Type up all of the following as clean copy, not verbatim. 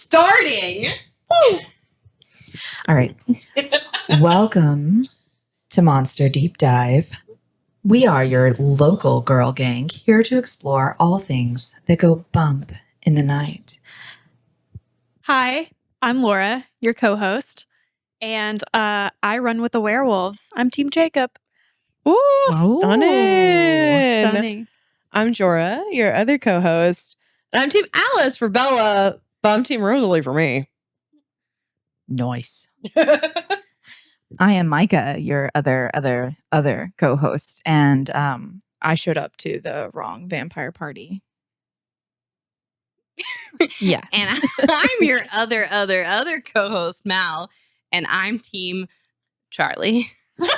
starting. Woo. All right. Welcome to Monster Deep Dive. We are your local girl gang here to explore all things that go bump in the night. Hi, I'm Laura, your co-host, and I run with the werewolves. I'm Team Jacob. Ooh, stunning. Stunning. I'm Jorah, your other co-host. And I'm Team Alice for Bella, but I'm Team Rosalie for me. Nice. I am Micah, your other co-host, and I showed up to the wrong vampire party. Yeah. And I'm your other co-host, Mal, and I'm Team Charlie. Wait,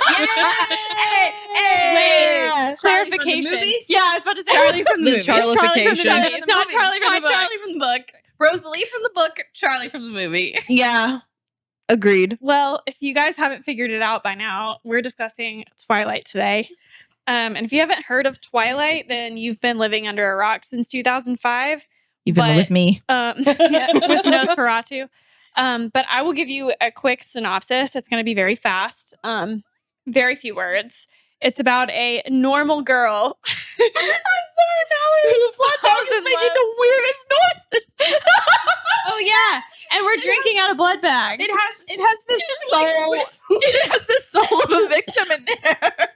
Charlie clarification. from the movies? Yeah, I was about to say Charlie from the The movies. Charlification. It's not Charlie from the book. Charlie from the book. Rosalie from the book. Charlie from the movie. Yeah. Agreed. Well, if you guys haven't figured it out by now, we're discussing Twilight today. And if you haven't heard of Twilight, then you've been living under a rock since 2005. You've been with me. Yeah, with Nosferatu. But I will give you a quick synopsis. It's going to be very fast. Very few words. It's about a normal girl. I'm sorry, Mallory's blood bag is making the weirdest noises. Oh yeah, and we're drinking out of blood bags. It has this soul. It has the soul of a victim in there.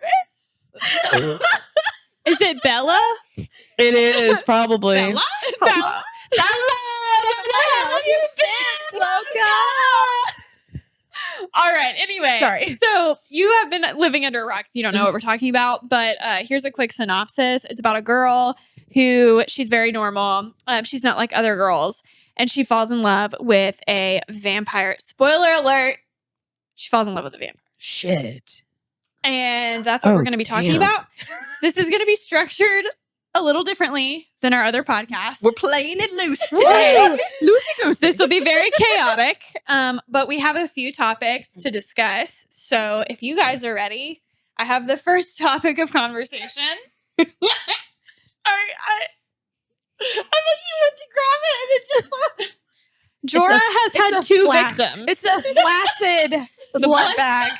Is it Bella? It is probably. Bella? Bella, where have you been, All right. Anyway, Sorry. So you have been living under a rock. If you don't know what we're talking about, but here's a quick synopsis. It's about a girl who she's very normal. She's not like other girls, and she falls in love with a vampire. Spoiler alert: she falls in love with a vampire. Shit. And that's what we're going to be talking about. This is going to be structured a little differently than our other podcasts. We're playing it loose today. Loosey-goosey. This will be very chaotic, but we have a few topics to discuss. So if you guys are ready, I have the first topic of conversation. Sorry, I thought you went to grab it and it just... Jorah has had two victims. It's a flaccid blood bag.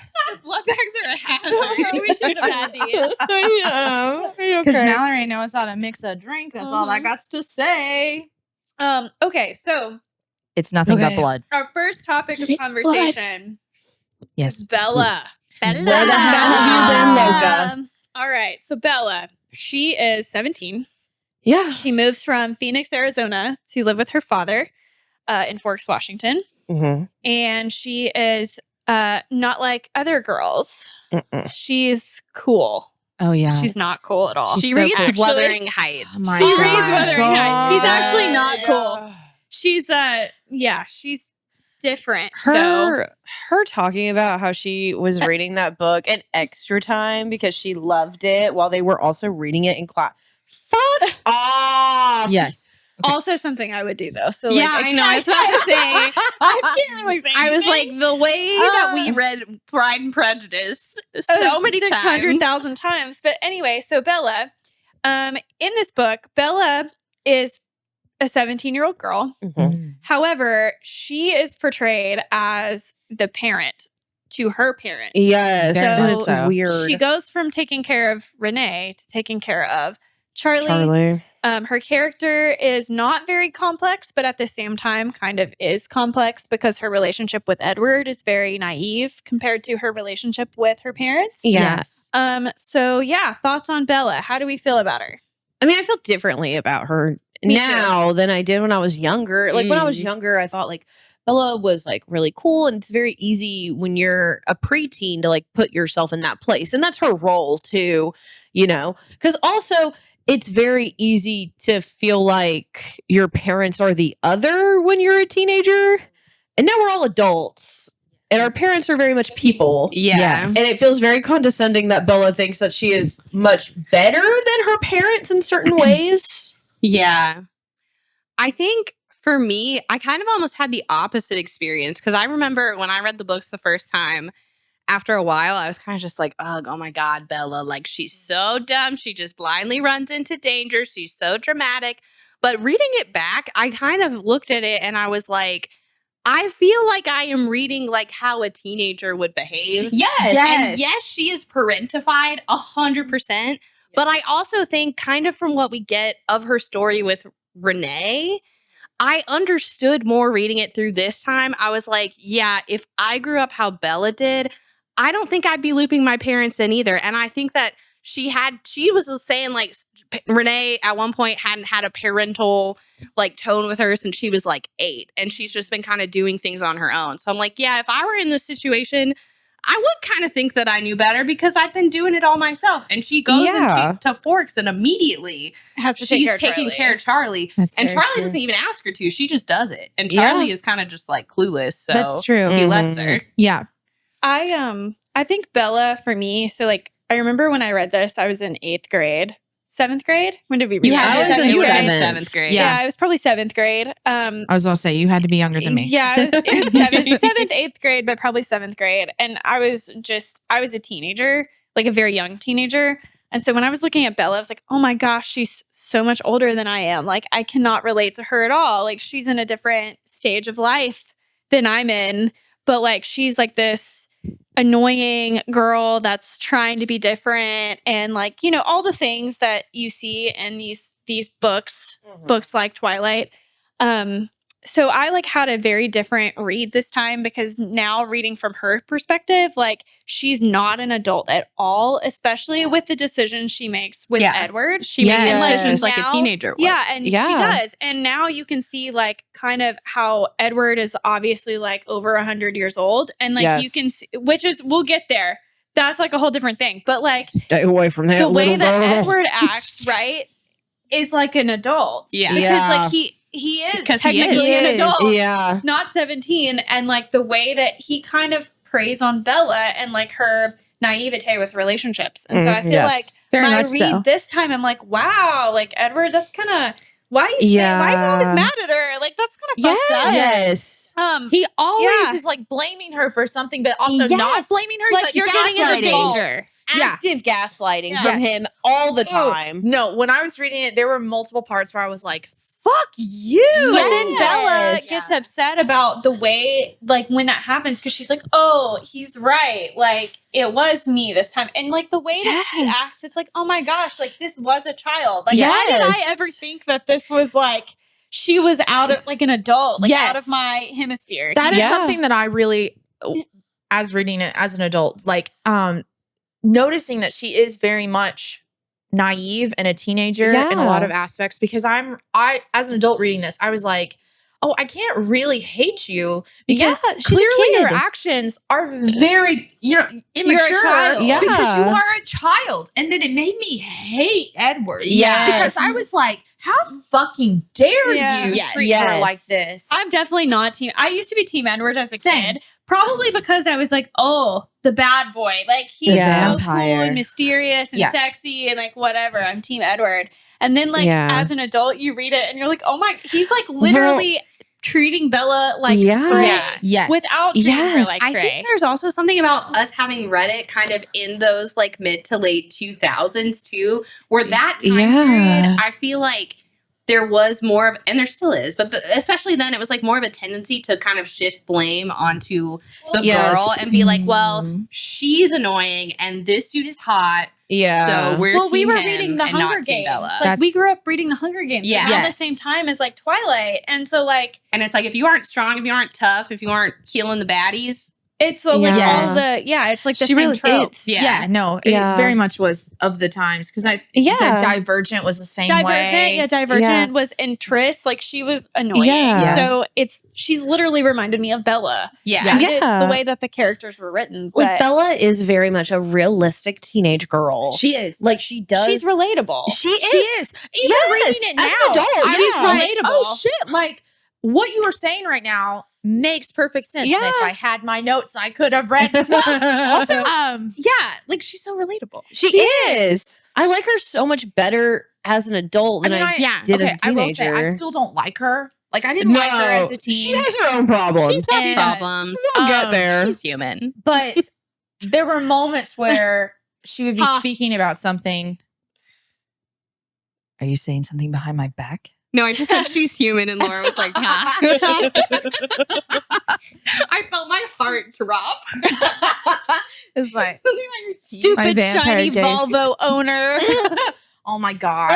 Blood bags are a hazard. We should have had these. Because Mallory knows how to mix a drink. That's all I got to say. Okay, so It's nothing but blood. our first topic of conversation Yes. is Bella. Bella. Where the hell have you been, Loca? All right, so Bella, she is 17. Yeah. She moves from Phoenix, Arizona to live with her father in Forks, Washington. Mm-hmm. And she is not like other girls. She's cool. Oh, yeah. She's not cool at all. She's She so reads cool. Wuthering Heights. Oh my She God. reads Wuthering Heights. She's actually not cool. Yeah. She's different. though. Her talking about how she was reading that book in extra time because she loved it while they were also reading it in class. Fuck off. Yes. Also something I would do though. So Yeah, I know. I was about to say. I can't really say I was anything. like, the way that we read Pride and Prejudice so many times. 600,000 times. But anyway, so Bella, in this book, Bella is a 17-year-old girl. Mm-hmm. However, she is portrayed as the parent to her parent. Yes. Very and much it's so. weird. She goes from taking care of Renee to taking care of Charlie. Charlie. Her character is not very complex, but at the same time kind of is complex because her relationship with Edward is very naive compared to her relationship with her parents. Yes. So yeah, thoughts on Bella. How do we feel about her? I mean, I feel differently about her Me now than I did when I was younger. Like when I was Mm. younger, I thought like Bella was like really cool, and it's very easy when you're a preteen to like put yourself in that place, and that's her role too, you know. Because also it's very easy to feel like your parents are the other when you're a teenager, and now we're all adults, and our parents are very much people. Yeah. Yes. And it feels very condescending that Bella thinks that she is much better than her parents in certain ways. Yeah. I think for me, I kind of almost had the opposite experience because I remember when I read the books the first time, after a while, I was kind of just like, ugh, oh my God, Bella, like she's so dumb. She just blindly runs into danger. She's so dramatic. But reading it back, I kind of looked at it and I was like, I feel like I am reading like how a teenager would behave. And yes, she is parentified 100%. But I also think kind of from what we get of her story with Renee, I understood more reading it through this time. I was like, yeah, if I grew up how Bella did, I don't think I'd be looping my parents in either. And I think that she was just saying like Renee at one point hadn't had a parental like tone with her since she was like 8. And she's just been kind of doing things on her own. So I'm like, yeah, if I were in this situation, I would kind of think that I knew better because I've been doing it all myself. And she goes to Forks and immediately she's taking care of Charlie. That's and very Charlie true. doesn't even ask her to. She just does it. And Charlie is kind of just like clueless. So That's true. he lets her. Yeah. I think Bella for me, so like I remember when I read this, I was in 8th grade. 7th grade? When did we read You it? had I was in you were in 7th. 7th grade. Yeah, I was probably 7th grade. I was going to say, you had to be younger than me. Yeah, it was 7th, 8th grade, but probably 7th grade. And I was a teenager, like a very young teenager. And so when I was looking at Bella, I was like, oh my gosh, she's so much older than I am. Like, I cannot relate to her at all. Like, she's in a different stage of life than I'm in. But like, she's like this annoying girl that's trying to be different. And like, you know, all the things that you see in these books, books like Twilight. So I like had a very different read this time because now reading from her perspective, like she's not an adult at all, especially with the decisions she makes with Edward. She makes decisions like a teenager would. Yeah, and she does. And now you can see like kind of how Edward is obviously like over 100 years old. And like you can see, we'll get there. That's like a whole different thing. But like stay away from that the way that girl. Edward acts, right, is like an adult. Yeah. Because like he is technically an adult. Yeah. Not 17. And like the way that he kind of preys on Bella and like her naivete with relationships. And so I feel like Very when I much read so. this time, I'm like, wow, like Edward, that's kind of why are you always mad at her? Like that's kind of fucked up. Yes. He always is like blaming her for something, but also not blaming her. Like, He's you're getting in the gaslighting. danger. Active gaslighting from him all the time. No, when I was reading it, there were multiple parts where I was like, fuck you. But then Bella gets upset about the way, like, when that happens, because she's like, oh, he's right. Like, it was me this time. And, like, the way that she acts, it's like, oh my gosh, like, this was a child. Like, why did I ever think that this was, like, she was out of, like, an adult, like, out of my hemisphere? That is something that I really, as reading it as an adult, like, noticing that she is very much naive and a teenager in a lot of aspects, because I as an adult reading this, I was like, oh, I can't really hate you because clearly your actions are very immature because you are a child. And then it made me hate Edward. Because I was like, how fucking dare you treat her like this? I'm definitely not team. I used to be team Edward as a kid. Probably because I was like, oh, the bad boy. Like, he's so cool and mysterious and sexy and like whatever. I'm team Edward. And then like as an adult, you read it and you're like, oh my, he's like literally treating Bella like Trey without treating her like Trey. I think there's also something about us having read it kind of in those like mid to late 2000s too, where that time period, I feel like there was more of, and there still is, but especially then it was like more of a tendency to kind of shift blame onto the girl and be like, well, she's annoying and this dude is hot. So we were reading the Hunger Games. Like we grew up reading the Hunger Games around the same time as like Twilight. And so like, and it's like, if you aren't strong, if you aren't tough, if you aren't killing the baddies, it's like all the it's like the same tropes. It very much was of the times, because the Divergent was the same way. Divergent was in Tris, like she was annoying. So she's literally reminded me of Bella. The way that the characters were written. But like Bella is very much a realistic teenage girl. She is. Like she's relatable. She is. Even reading it now, as an adult, she's like, relatable. Oh shit! Like what you were saying right now makes perfect sense. And if I had my notes, I could have read quotes. Also, like she's so relatable. She is. I like her so much better as an adult than I did as a teenager. I will say, I still don't like her. Like I didn't like her as a teen. She has her own problems. She's got problems. We'll get there. She's human. But there were moments where she would be speaking about something. Are you saying something behind my back? No, I just said she's human, and Laura was like, nah. I felt my heart drop. It's like Stupid vampire shiny gaze. Volvo owner. oh my gosh,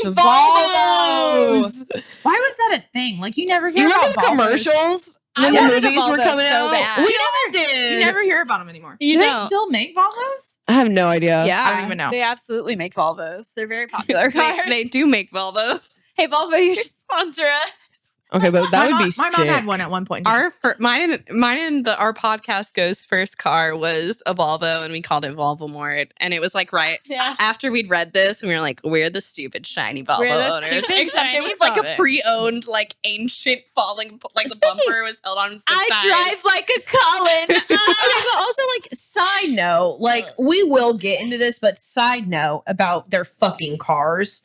Volvos! Volvos! Why was that a thing? Like you never hear You about remember the Volvos. commercials I when the wanted a movies were Volvo coming so out? bad. We never did. You never hear about them anymore. You Do they don't. still make Volvos? I have no idea. Yeah, I don't even know. They absolutely make Volvos. They're very popular cars. They do make Volvos. Hey, Volvo, you should sponsor us. Okay, but that would be My mom sick. had one at one point. Mine and our podcast goes first car was a Volvo, and we called it Volvomort. And it was like Yeah. after we'd read this, and we were like, we're the stupid shiny Volvo We're the owners. stupid Except it shiny was like Volvo. a pre-owned, like ancient falling, like the bumper was held on. like a Cullens. Okay, but also, like, side note, like, we will get into this, but side note about their fucking cars.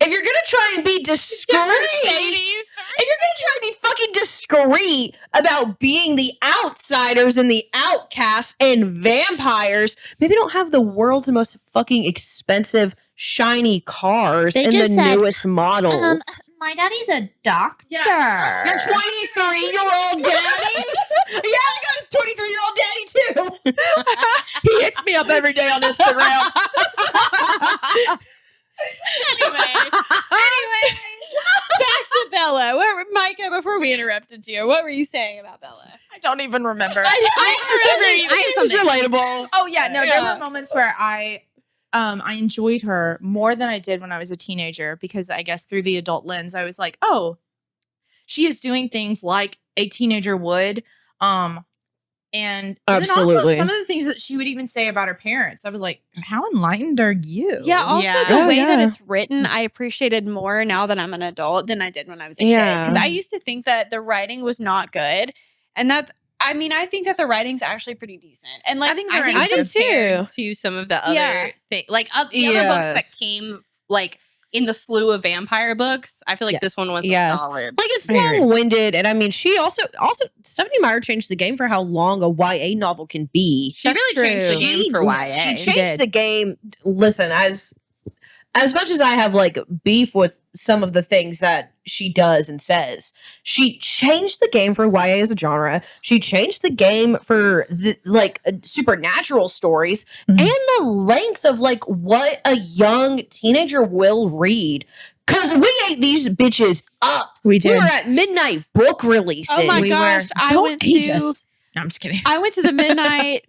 If you're gonna try and be discreet, if you're gonna try and be fucking discreet about being the outsiders and the outcasts and vampires, maybe don't have the world's most fucking expensive shiny cars They and just the said, newest models. My daddy's a doctor. Your 23-year-old daddy? Yeah, I got a 23-year-old daddy too. He hits me up every day on Instagram. Anyway, back to Bella. Micah, before we interrupted you, what were you saying about Bella? I don't even remember. I have something. relatable. Oh yeah, no, Yeah. there were moments where I enjoyed her more than I did when I was a teenager because I guess through the adult lens, I was like, oh, she is doing things like a teenager would. And then also Absolutely. some of the things that she would even say about her parents, I was like, how enlightened are you? Yeah, also Yeah. the Oh, way that yeah. it's written, I appreciated more now that I'm an adult than I did when I was a kid. Yeah. Because I used to think that the writing was not good. And that, I mean, I think that the writing's actually pretty decent. And like, I think I they're think I do compared too. to some of the other Yeah. things, like the other books that Yes. came like in the slew of vampire books. I feel like Yes. this one was Yes. solid. Like, it's I agree. long-winded, and I mean, she also Stephenie Meyer changed the game for how long a YA novel can be. She really changed the true. game for YA. She She changed did. the game. Listen, as much as I have like beef with some of the things that she does and says, she changed the game for YA as a genre. She changed the game for the supernatural stories Mhm. and the length of like what a young teenager will read. Cause we ate these bitches up. We We did. were at midnight book releases. oh my We gosh, were. I Don't went age to us. No, I'm just kidding. I went to the midnight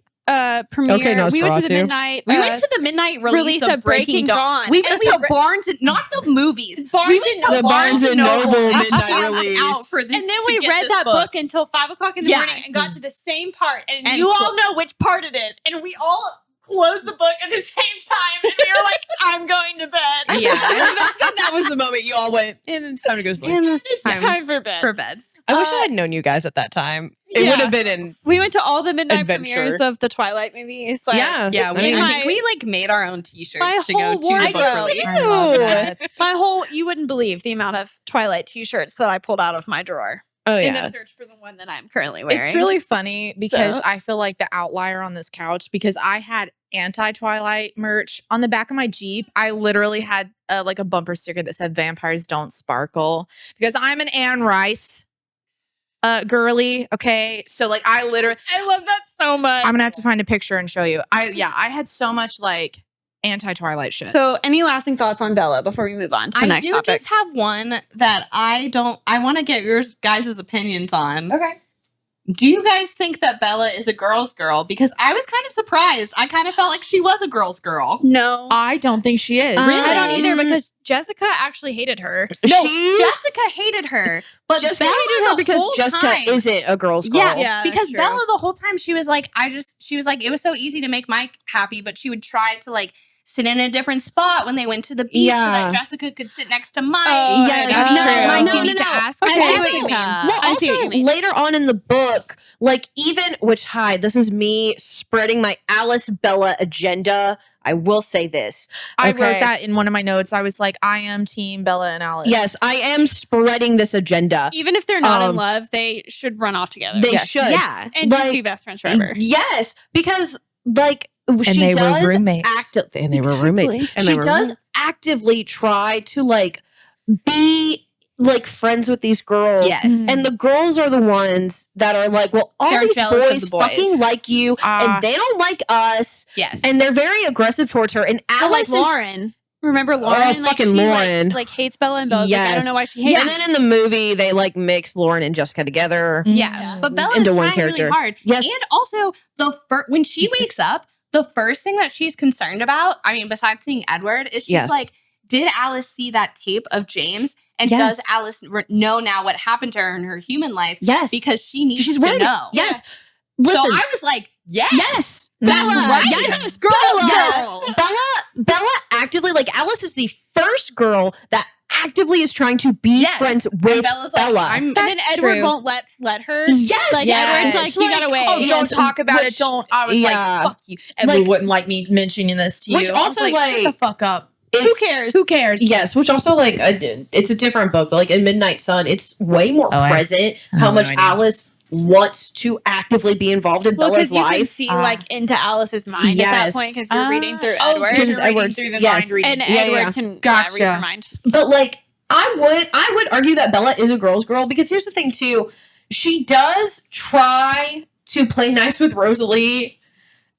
premiere. Okay, we went to the Nosferatu. midnight. We went to the midnight release of Breaking Dawn. We went to Barnes and not the movies. Barnes we went and to The Barnes and Noble midnight and release. out for this. and then to we get read this that book until 5 o'clock in the Yeah. morning and got to the same part. And And you all clo- know which part it is. And we all closed the book at the same time. And we were like, I'm going to bed. Yeah. that was the moment you all went, and it's time to go sleep. And it's It's time time for bed. for bed. I wish I had known you guys at that time. It yeah. would have been in. We went to all the midnight Adventure. premieres of the Twilight movies. Like, Yeah. Yeah, I we, mean, I my- think we like made our own T-shirts my to go whole to the wardrobe. book release. I love that. my whole, you wouldn't believe the amount of Twilight t-shirts that I pulled out of my drawer Oh in yeah. the search for the one that I'm currently wearing. It's really funny because So- I feel like the outlier on this couch because I had anti-Twilight merch on the back of my Jeep. I literally had like a bumper sticker that said "Vampires Don't Sparkle" because I'm an Anne Rice girly. Okay, so like I literally, I love that so much. I'm gonna have to find a picture and show you. I had so much like anti-Twilight shit. So, any lasting thoughts on Bella before we move on to the I next do topic? just have one that I want to get your guys' opinions on. Okay. Do you guys think that Bella is a girl's girl? Because I was kind of surprised. I kind of felt like she was a girl's girl. No. I don't think she is. I don't Really? either because Jessica actually hated her. No, She's- Jessica hated her, but Jessica Bella hated her the because whole Jessica time- isn't a girl's girl. Yeah, Yeah, that's because true. Bella the whole time she was like, it was so easy to make Mike happy, but she would try to like sit in a different spot when they went to the beach so Yeah. that Jessica could sit next to Mike. Oh, Yes, that's no, true. Mike, no, you no, need to no. ask Okay, I see what Jessica. you mean. Well, I see what you also mean. later on in the book, like even this is me spreading my Alice Bella agenda. I will say this. I wrote Okay. that in one of my notes. I was like, I am team Bella and Alice. Yes, I am spreading this agenda. Even if they're not in Um, love, they should run off together. They Yes. should. Yeah. and just like, be best friends forever. Yes, because like she they were does roommates. and they were roommates. Exactly. And she does actively try to like be like friends with these girls. Yes. And the girls are the ones that are like, well, all They're these jealous of boys the boys. fucking like you and they don't like us. Yes. And they're very aggressive towards her. And But, Alice like is Lauren. Remember Lauren? Like, fucking she, Lauren. Like hates Bella, and Bella's like, I don't know why she hates And then in the movie, they like mix Lauren and Jessica together. Yeah. But Bella is Into one trying really character. hard. Yes. And also, when she wakes up, the first thing that she's concerned about, I mean, besides seeing Edward, is she's like, did Alice see that tape of James? And does Alice know now what happened to her in her human life? Yes. Because she needs to worried. know. Yes. So Listen. I was like, yes. Yes. Bella. Right? Yes. Girl. Yes. Bella actively, like, Alice is the first girl that actively is trying to be friends with Bella's Bella. Like, and then Edward won't let her. Yes. Like Edward's like, you gotta wait. Oh, don't talk about it. Don't. I was like, fuck you. Edward wouldn't like me mentioning this to you. Which also, like, shut the fuck up. Who cares? Who cares? Yes, which also like it's a different book, but like in Midnight Sun, it's way more present how much Alice wants to actively be involved in Bella's you life. can see like into Alice's mind at that point because you're reading through Edward. Because Edward's through the mind reading. And Edward can read your mind. But like I would argue that Bella is a girl's girl because here's the thing too, she does try to play nice with Rosalie.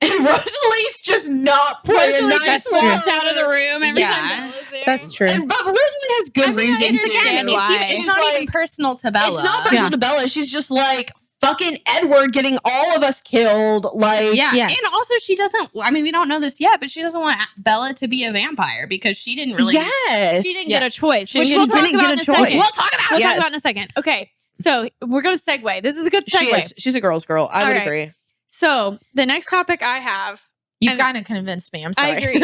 And Rosalie's just not playing nice. Walks out of the room every time Bella's there. That's true. But Rosalie has good reason to. It's not even personal to Bella. It's not personal to Bella. She's just like fucking Edward getting all of us killed. Like, and also she doesn't. I mean, we don't know this yet, but she doesn't want Bella to be a vampire because she didn't really. She didn't get a choice. She Which didn't we'll talk about in a second. We'll talk about it in a second. Okay, so we're gonna segue. This is a good segue. She's a girl's girl. I would agree. So the next topic I have. You've kind of convinced me. I'm sorry. I agree.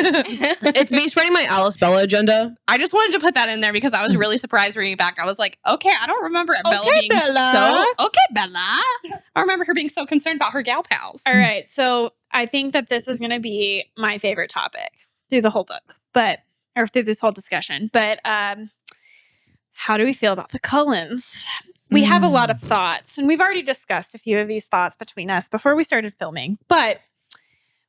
It's me spreading my Alice Bella agenda. I just wanted to put that in there because I was really surprised reading it back. I was like, okay, I don't remember Bella being so... Okay, Bella. I remember her being so concerned about her gal pals. All right. So I think that this is going to be my favorite topic through the whole book, or through this whole discussion. But how do we feel about the Cullens? We have a lot of thoughts, and we've already discussed a few of these thoughts between us before we started filming, but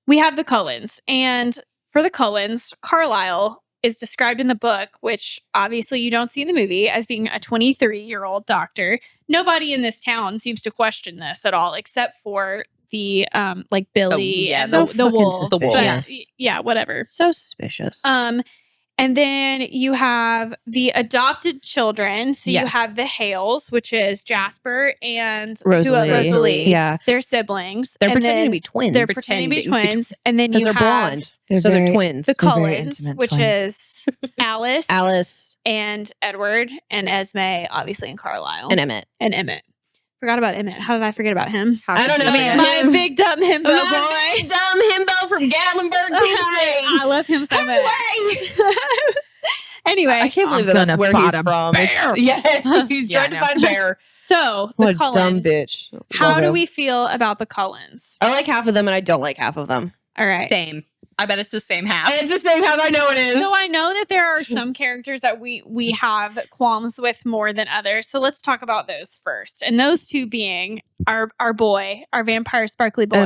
we have the Cullens, and for the Cullens, Carlisle is described in the book, which obviously you don't see in the movie, as being a 23-year-old doctor. Nobody in this town seems to question this at all, except for the like Billy and the wolves. Yeah, whatever. So suspicious. And then you have the adopted children. So you have the Hales, which is Jasper and Rosalie. Yeah. They're siblings. They're pretending to be twins. They're pretending to be twins. And then you they're have blonde. They're twins. The Cullens, which is Alice and Edward and Esme, obviously, and Carlisle. And Emmett. Forgot about Emmett. How did I forget about him? I don't know. My big dumb himbo boy. My big dumb himbo from Gatlinburg, Tennessee. I love him so much. Anyway, I can't believe that's where he's from. Yes, he's trying to find a bear. So what the Cullens, dumb bitch. How do we feel about the Cullens? I like half of them, and I don't like half of them. All right, same. I bet it's the same half. It's the same half. I know it is. So I know that there are some characters that we have qualms with more than others. So let's talk about those first. And those two being our boy, our vampire sparkly boy,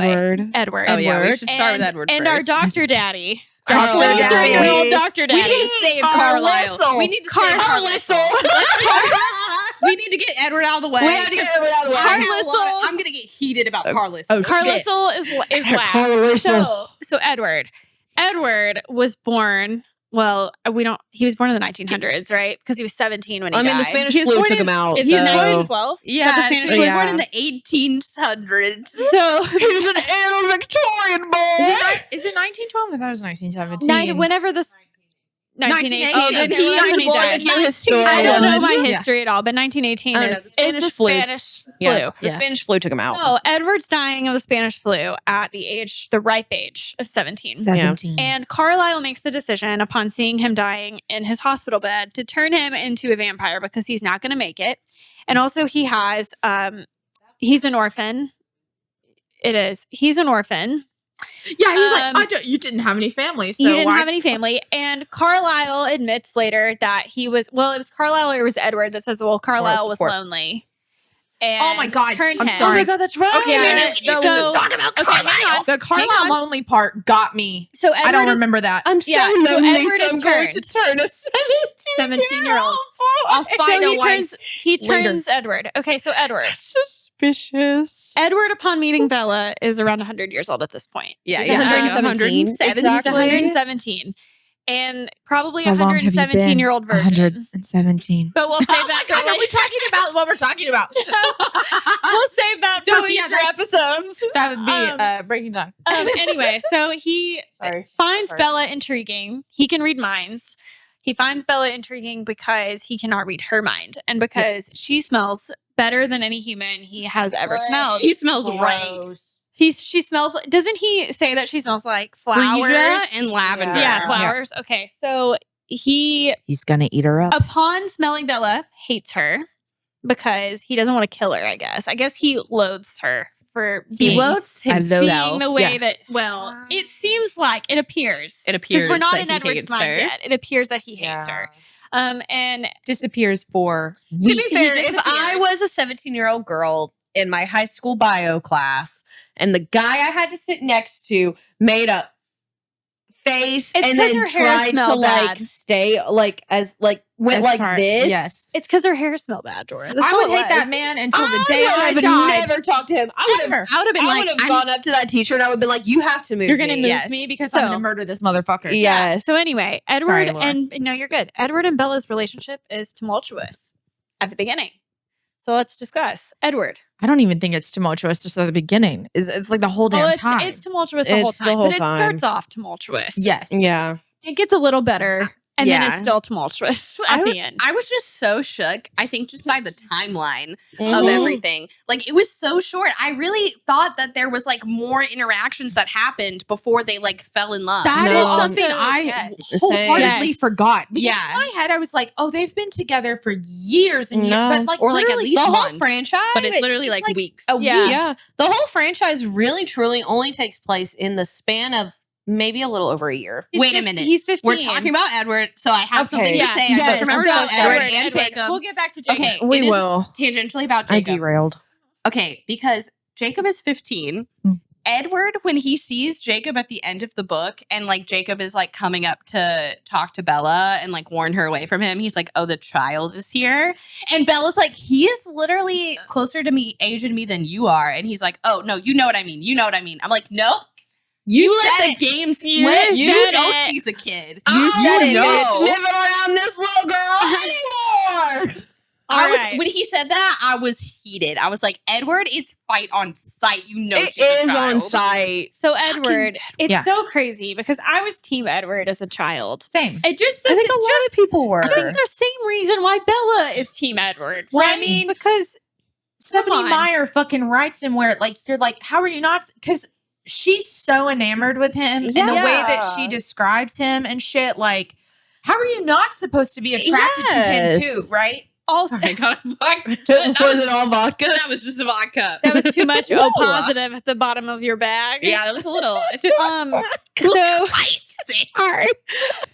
Edward. Oh yeah, we should start with Edward and first. our Dr. Daddy. Our 23-year-old Dr. Daddy. We need to save Carlisle. We need to save Carlisle. We need to get Edward out of the way. We have to get Edward out of the way. I'm going to get heated about Carlisle. Carlisle is last. So Edward. Edward was born, well, he was born in the 1900s, right? Because he was 17 when he died. I mean, the Spanish flu took him out. Is he 1912? Yeah, he was born in the 1800s. So he's an old Victorian boy. Is it 1912? I thought it was 1917. Whenever this 1918. Oh, then he died. I don't know my history at all, but 1918 is the Spanish flu. Yeah, the Spanish flu took him out. So Edward's dying of the Spanish flu at the ripe age of 17. 17. And Carlisle makes the decision upon seeing him dying in his hospital bed to turn him into a vampire because he's not going to make it. And also he has, he's an orphan. He's an orphan. Yeah, he's you didn't have any family. So he didn't have any family. And Carlisle admits later that it was Carlisle or it was Edward that says, well, Carlisle was lonely. and Oh my God. turned I'm him. sorry. Oh my God, that's right. Okay, Yeah, so- talk about okay, hang on. The Carlisle lonely part got me. So Edward I don't is- remember that. I'm so Yeah, so lonely, Edward so is I'm going to turned. turn a 17-year-old. boy. I'll find so a wife. he later. turns Edward. Okay, so Edward. Suspicious. Edward, upon meeting Bella, is around 100 years old at this point. Yeah, He's yeah. 117. He's Exactly. 117. And probably How long have you been? 117-year-old virgin. 117. But we'll save Oh my that God, for are we talking about what we're talking about? We'll save that for No, yeah, future that's- episodes. That would be Breaking Dawn. Anyway, so he finds Bella intriguing. He can read minds. He finds Bella intriguing because he cannot read her mind and because she smells better than any human he has ever smelled. She smells right. She smells like, doesn't he say that she smells like flowers? Freesia and lavender. Yeah, flowers. Okay, so he's gonna eat her up. upon smelling Bella, hates her because he doesn't want to kill her, I guess. I guess he loathes her for He being, loathes I loathe- himself. being the way Yeah. that, well, it seems like, it appears. It 'cause appears we're not that in he Edward's hates mind her. yet. It appears that he hates her. And Disappears for To weeks. be fair, if disappeared. I was a 17-year-old girl in my high school bio class and the guy I had to sit next to made a face It's and 'cause then her hair tried to smelled like bad. stay like as like went As like far- this. Yes. it's because her hair smelled bad, Dora. That's I all would it hate that was. man until the I day I would died. have never talked to him. I would have Ever. I would have been I like, would have gone up to that teacher and I would have been like, "You have to move. You're gonna me." move Yes. me because So- I'm gonna murder this motherfucker. Yes. So anyway, Edward Sorry, Laura. and no, you're good. Edward and Bella's relationship is tumultuous at the beginning. So let's discuss Edward. I don't even think it's tumultuous just at the beginning. It's like the whole damn time. It's tumultuous the whole It's the time, whole but it time. starts off tumultuous. yes. Yeah. It gets a little better, and then Yeah. it's still tumultuous at the end. I was just so shook. I think just by the timeline of Mhm. everything. Like it was so short. I really thought that there was like more interactions that happened before they like fell in love. That No. is something Also, I yes. wholeheartedly Yes. forgot. Because Yeah. in my head, I was like, "Oh, they've been together for years and No. years." But like, Or like at literally- least The whole months. franchise, But it's literally it's like, like weeks. a Yeah. week. yeah. The whole franchise really truly only takes place in the span of maybe a little over a year. He's Wait a 15 minute. He's 15. We're talking about Edward, so I have something Okay. to say. Yeah. I just remembered I'm about so Edward sorry. and Jacob. We'll get back to Jacob. Okay, We it is will. tangentially about I Jacob. derailed. Okay, because Jacob is 15. Mm. Edward, when he sees Jacob at the end of the book and like Jacob is like coming up to talk to Bella and like warn her away from him, he's like, "Oh, the child is here." And Bella's like, "He is literally closer to me, age and me than you are." And he's like, "Oh, no, you know what I mean. You know what I mean." I'm like, "Nope. You let the game slip. You You said know it. she's a kid." You said it, You're bitch. not living around this little girl anymore. I was right. when he said that, I was heated. I was like, "Edward, it's fight on sight. You know It she's a is on child." site. So Edward, it's yeah. so crazy because I was Team Edward as a child. Same. It just I think a lot of people were. just the same reason why Bella is Team Edward. Well, I right? mean, because Stephenie on. Meyer fucking writes him where like you're like, how are you not? Because she's so enamored with him and the way that she Yeah. describes him and shit. Like, how are you not supposed to be attracted to him too? Yes. Right? also Sorry, I got a vodka. Was it all vodka? That was just a vodka. that was too much O Whoa. positive at the bottom of your bag. Yeah, that was a little. So Spicy. sorry.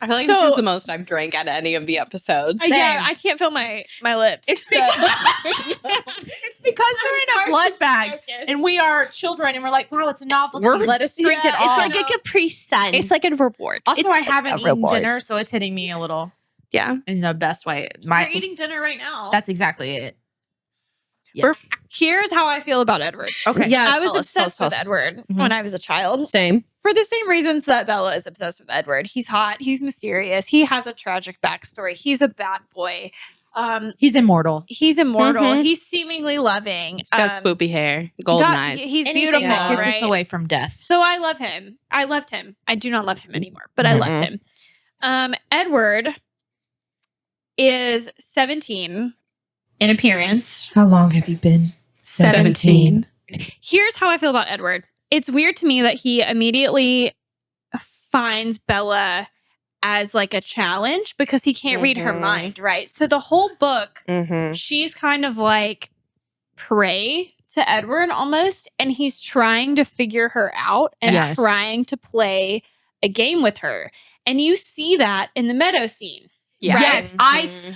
I feel like this So- is the most I've drank at any of the episodes. Yeah, I can't feel my lips. It's So- It's because they're in a blood bag. Okay. And we are children, and we're like, wow, it's a novelty. We're- Let us drink Yeah, it all. it's like a Capri Sun. It's like a reward. also, it's I like haven't a eaten reward. dinner, so it's hitting me a little Yeah. in the best way. We're eating dinner right now. That's exactly it. Here's how I feel about Edward. Okay. Yeah, I was tell us, obsessed tell with us. Edward Mhm. when I was a child. Same. For the same reasons that Bella is obsessed with Edward. He's hot. He's mysterious. He has a tragic backstory. He's a bad boy. He's immortal. He's immortal. Mhm. He's seemingly loving. He's got swoopy hair, golden eyes. He's Anything beautiful. that gets right? us away from death. So I love him. I loved him. I do not love him anymore, but I loved him. Edward is 17 in appearance. How long have you been? 17. Here's how I feel about Edward. It's weird to me that he immediately finds Bella as like a challenge because he can't read her Mhm. mind, right? So the whole book, Mm-hmm. she's kind of like prey to Edward almost, and he's trying to figure her out and Yes. trying to play a game with her. And you see that in the meadow scene. Yeah. Yes,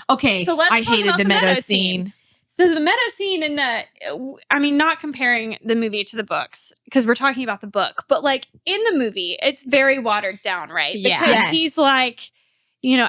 okay. So let's I talk hated about the the meadow meadow scene. the meadow scene in not comparing the movie to the books because we're talking about the book, but like in the movie, it's very watered down, right? Yeah. Because Yes. he's like,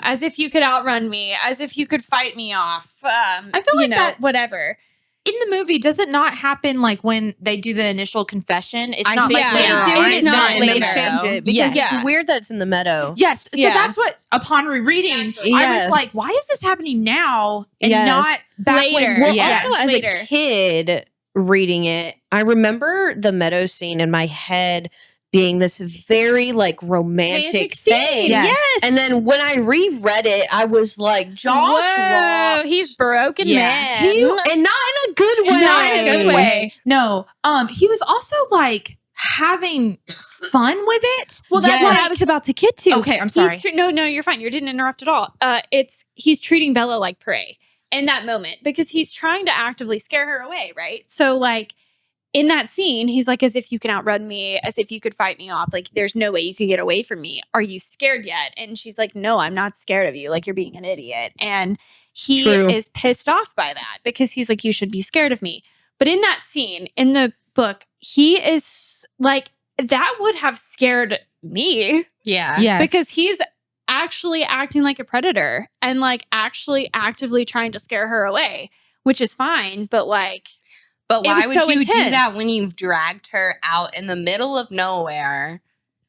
as if you could outrun me, as if you could fight me off. I feel like that whatever. in the movie, does it not happen like when they do the initial confession? It's I not think like they later do on. it It's not then, later. they Change it because Yes. it's weird that it's in the meadow. Yes. So Yeah. that's what, upon rereading, I Yes. was like, why is this happening now and Yes. not back Later. when? Well, Yes. also as Later. a kid reading it, I remember the meadow scene in my head being this very like romantic thing. Yes. And then when I reread it, I was like jaw dropped. He's broken Yeah. man. And not in a good way. Not in a good way. No. He was also like having fun with it. Well, that's what I Yes. was about to get to. Okay, I'm sorry. No, you're fine. You didn't interrupt at all. He's treating Bella like prey in that moment because he's trying to actively scare her away, right? So like in that scene, he's like, as if you can outrun me, as if you could fight me off. Like, there's no way you could get away from me. Are you scared yet? And she's like, no, I'm not scared of you. Like, you're being an idiot. And he True. is pissed off by that because he's like, you should be scared of me. But in that scene, in the book, he is like, that would have scared me Yeah. Yes. because he's actually acting like a predator and like actually actively trying to scare her away, which is fine. But like, But It why was would so you do intense. that when you've dragged her out in the middle of nowhere?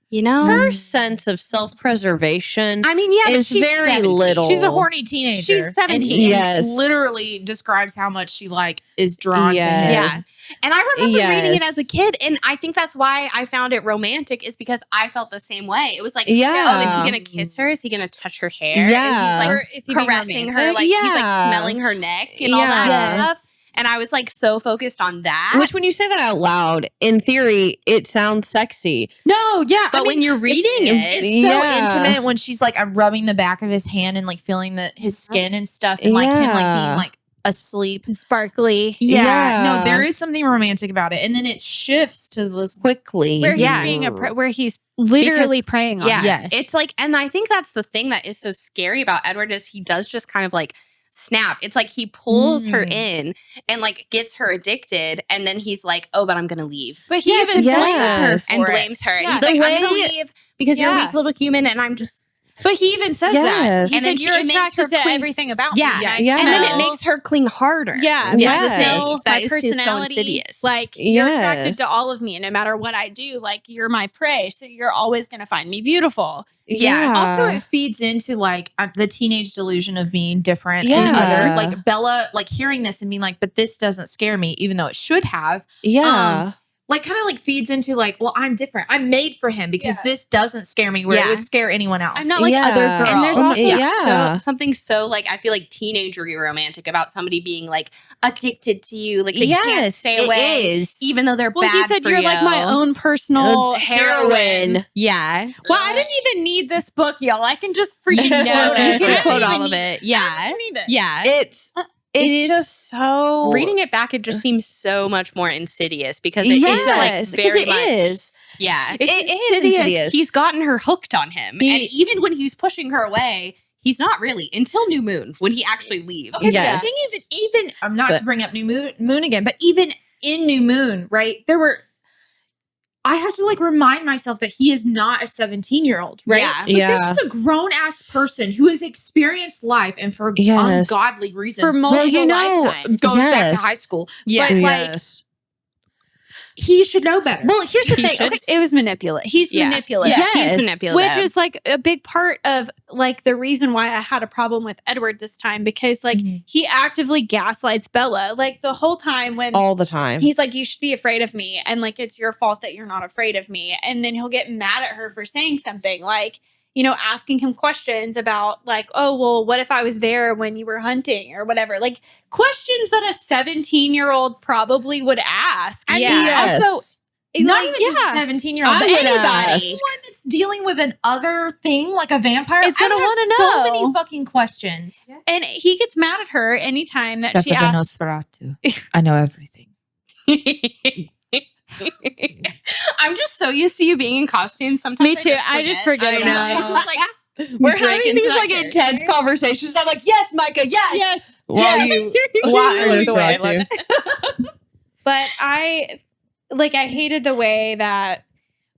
You know? Her sense of self-preservation I mean, yeah, but is she's very 17. little. she's a horny teenager. She's 17. And he Yes. literally describes how much she like is drawn to him. Yes. And I remember reading it Yes. as a kid, and I think that's why I found it romantic, is because I felt the same way. It was like, Yeah. oh, is he gonna kiss her? Is he gonna touch her hair? Yeah. Is or he is he like being caressing her? romantic? Like he's like Yeah. smelling her neck and all that Yeah. stuff. And I was like so focused on that. Which, when you say that out loud, in theory, it sounds sexy. No, yeah. but when you're reading it, it's so Yeah. intimate when she's like, I'm rubbing the back of his hand and like feeling his skin and stuff, and like him like Yeah. being like asleep. Sparkly. Yeah. Yeah. No, there is something romantic about it. And then it shifts to this. Quickly. Where he's Yeah. being where he's literally preying on yeah, her. Yes. it's like, and I think that's the thing that is so scary about Edward is he does just kind of like snap. It's like he pulls her in and like gets her addicted, and then he's like, "Oh, but I'm gonna leave," But he Yes, even yes. blames her and for it. blames her. Yeah. And he's The like, "I'm gonna way- leave because you're a Yeah. weak little human, and I'm just." But he even says Yes. that. He And then said, you're it makes attracted her to cling- everything about Yeah. me. Yes. I Yeah. And then it smell- makes her cling harder. Yeah, Yes. my smell, That my is just so personality. insidious. Like you're attracted Yes. to all of me, and no matter what I do, like you're my prey. So you're always gonna find me beautiful. Yeah. Also, it feeds into like the teenage delusion of being different and Yeah. other. Like Bella, like hearing this and being like, but this doesn't scare me, even though it should have. Yeah. Like kind of like feeds into like, well, I'm different. I'm made for him because this doesn't scare me where it Yeah. would scare anyone else. I'm not like Yeah. other girls. And there's Oh, also yeah. something so like I feel like teenagery romantic about somebody being like addicted to you, like they can't Yes, stay it away, is. even though they're well, bad he said for you're you. like my own personal heroin. Yeah, Well, I didn't even need this book, y'all. I can just freaking no, quote you it. can I quote don't all even of need- it. I Yeah, don't need it. yeah. It's just so Reading it back, it just seems so much more insidious because it yes, is like because very it much. is. Yeah, It's It is insidious. He's gotten her hooked on him, He- and even when he's pushing her away, he's not really until New Moon when he actually leaves. Okay, Yes. the thing even I'm not But- to bring up New Moon again, but even in New Moon, right? I have to like remind myself that he is not a 17-year-old, right? Yeah. Like, Yeah. this is a grown ass person who has experienced life and for Yes. ungodly reasons For multiple you know, lifetimes. goes back to yes. high school. Yeah. But like Yes. he should know better. Well, here's the He thing. should- Okay, It was manipulative. He's Yeah. manipulative. Yeah, Yes. he's manipulative. Which is like a big part of like the reason why I had a problem with Edward this time because like Mhm. he actively gaslights Bella like the whole time when all the time. he's like, you should be afraid of me. And like, it's your fault that you're not afraid of me. And then he'll get mad at her for saying something like, you know, asking him questions about like, oh, well, what if I was there when you were hunting or whatever? Like questions that a 17-year-old probably would ask. I mean, Yes. also not Like, even just a 17-year-old, I but would anybody. ask. Anyone that's dealing with an other thing like a vampire Is gonna I would have wanna so know. many fucking questions. And he gets mad at her anytime that she asks. Nosferatu. I know everything. I'm just so used to you being in costume. Sometimes Me too. I just forget I about know. it. Like, We're having these like intense conversations. I'm like, yes, Micah, yes. While you But I hated the way that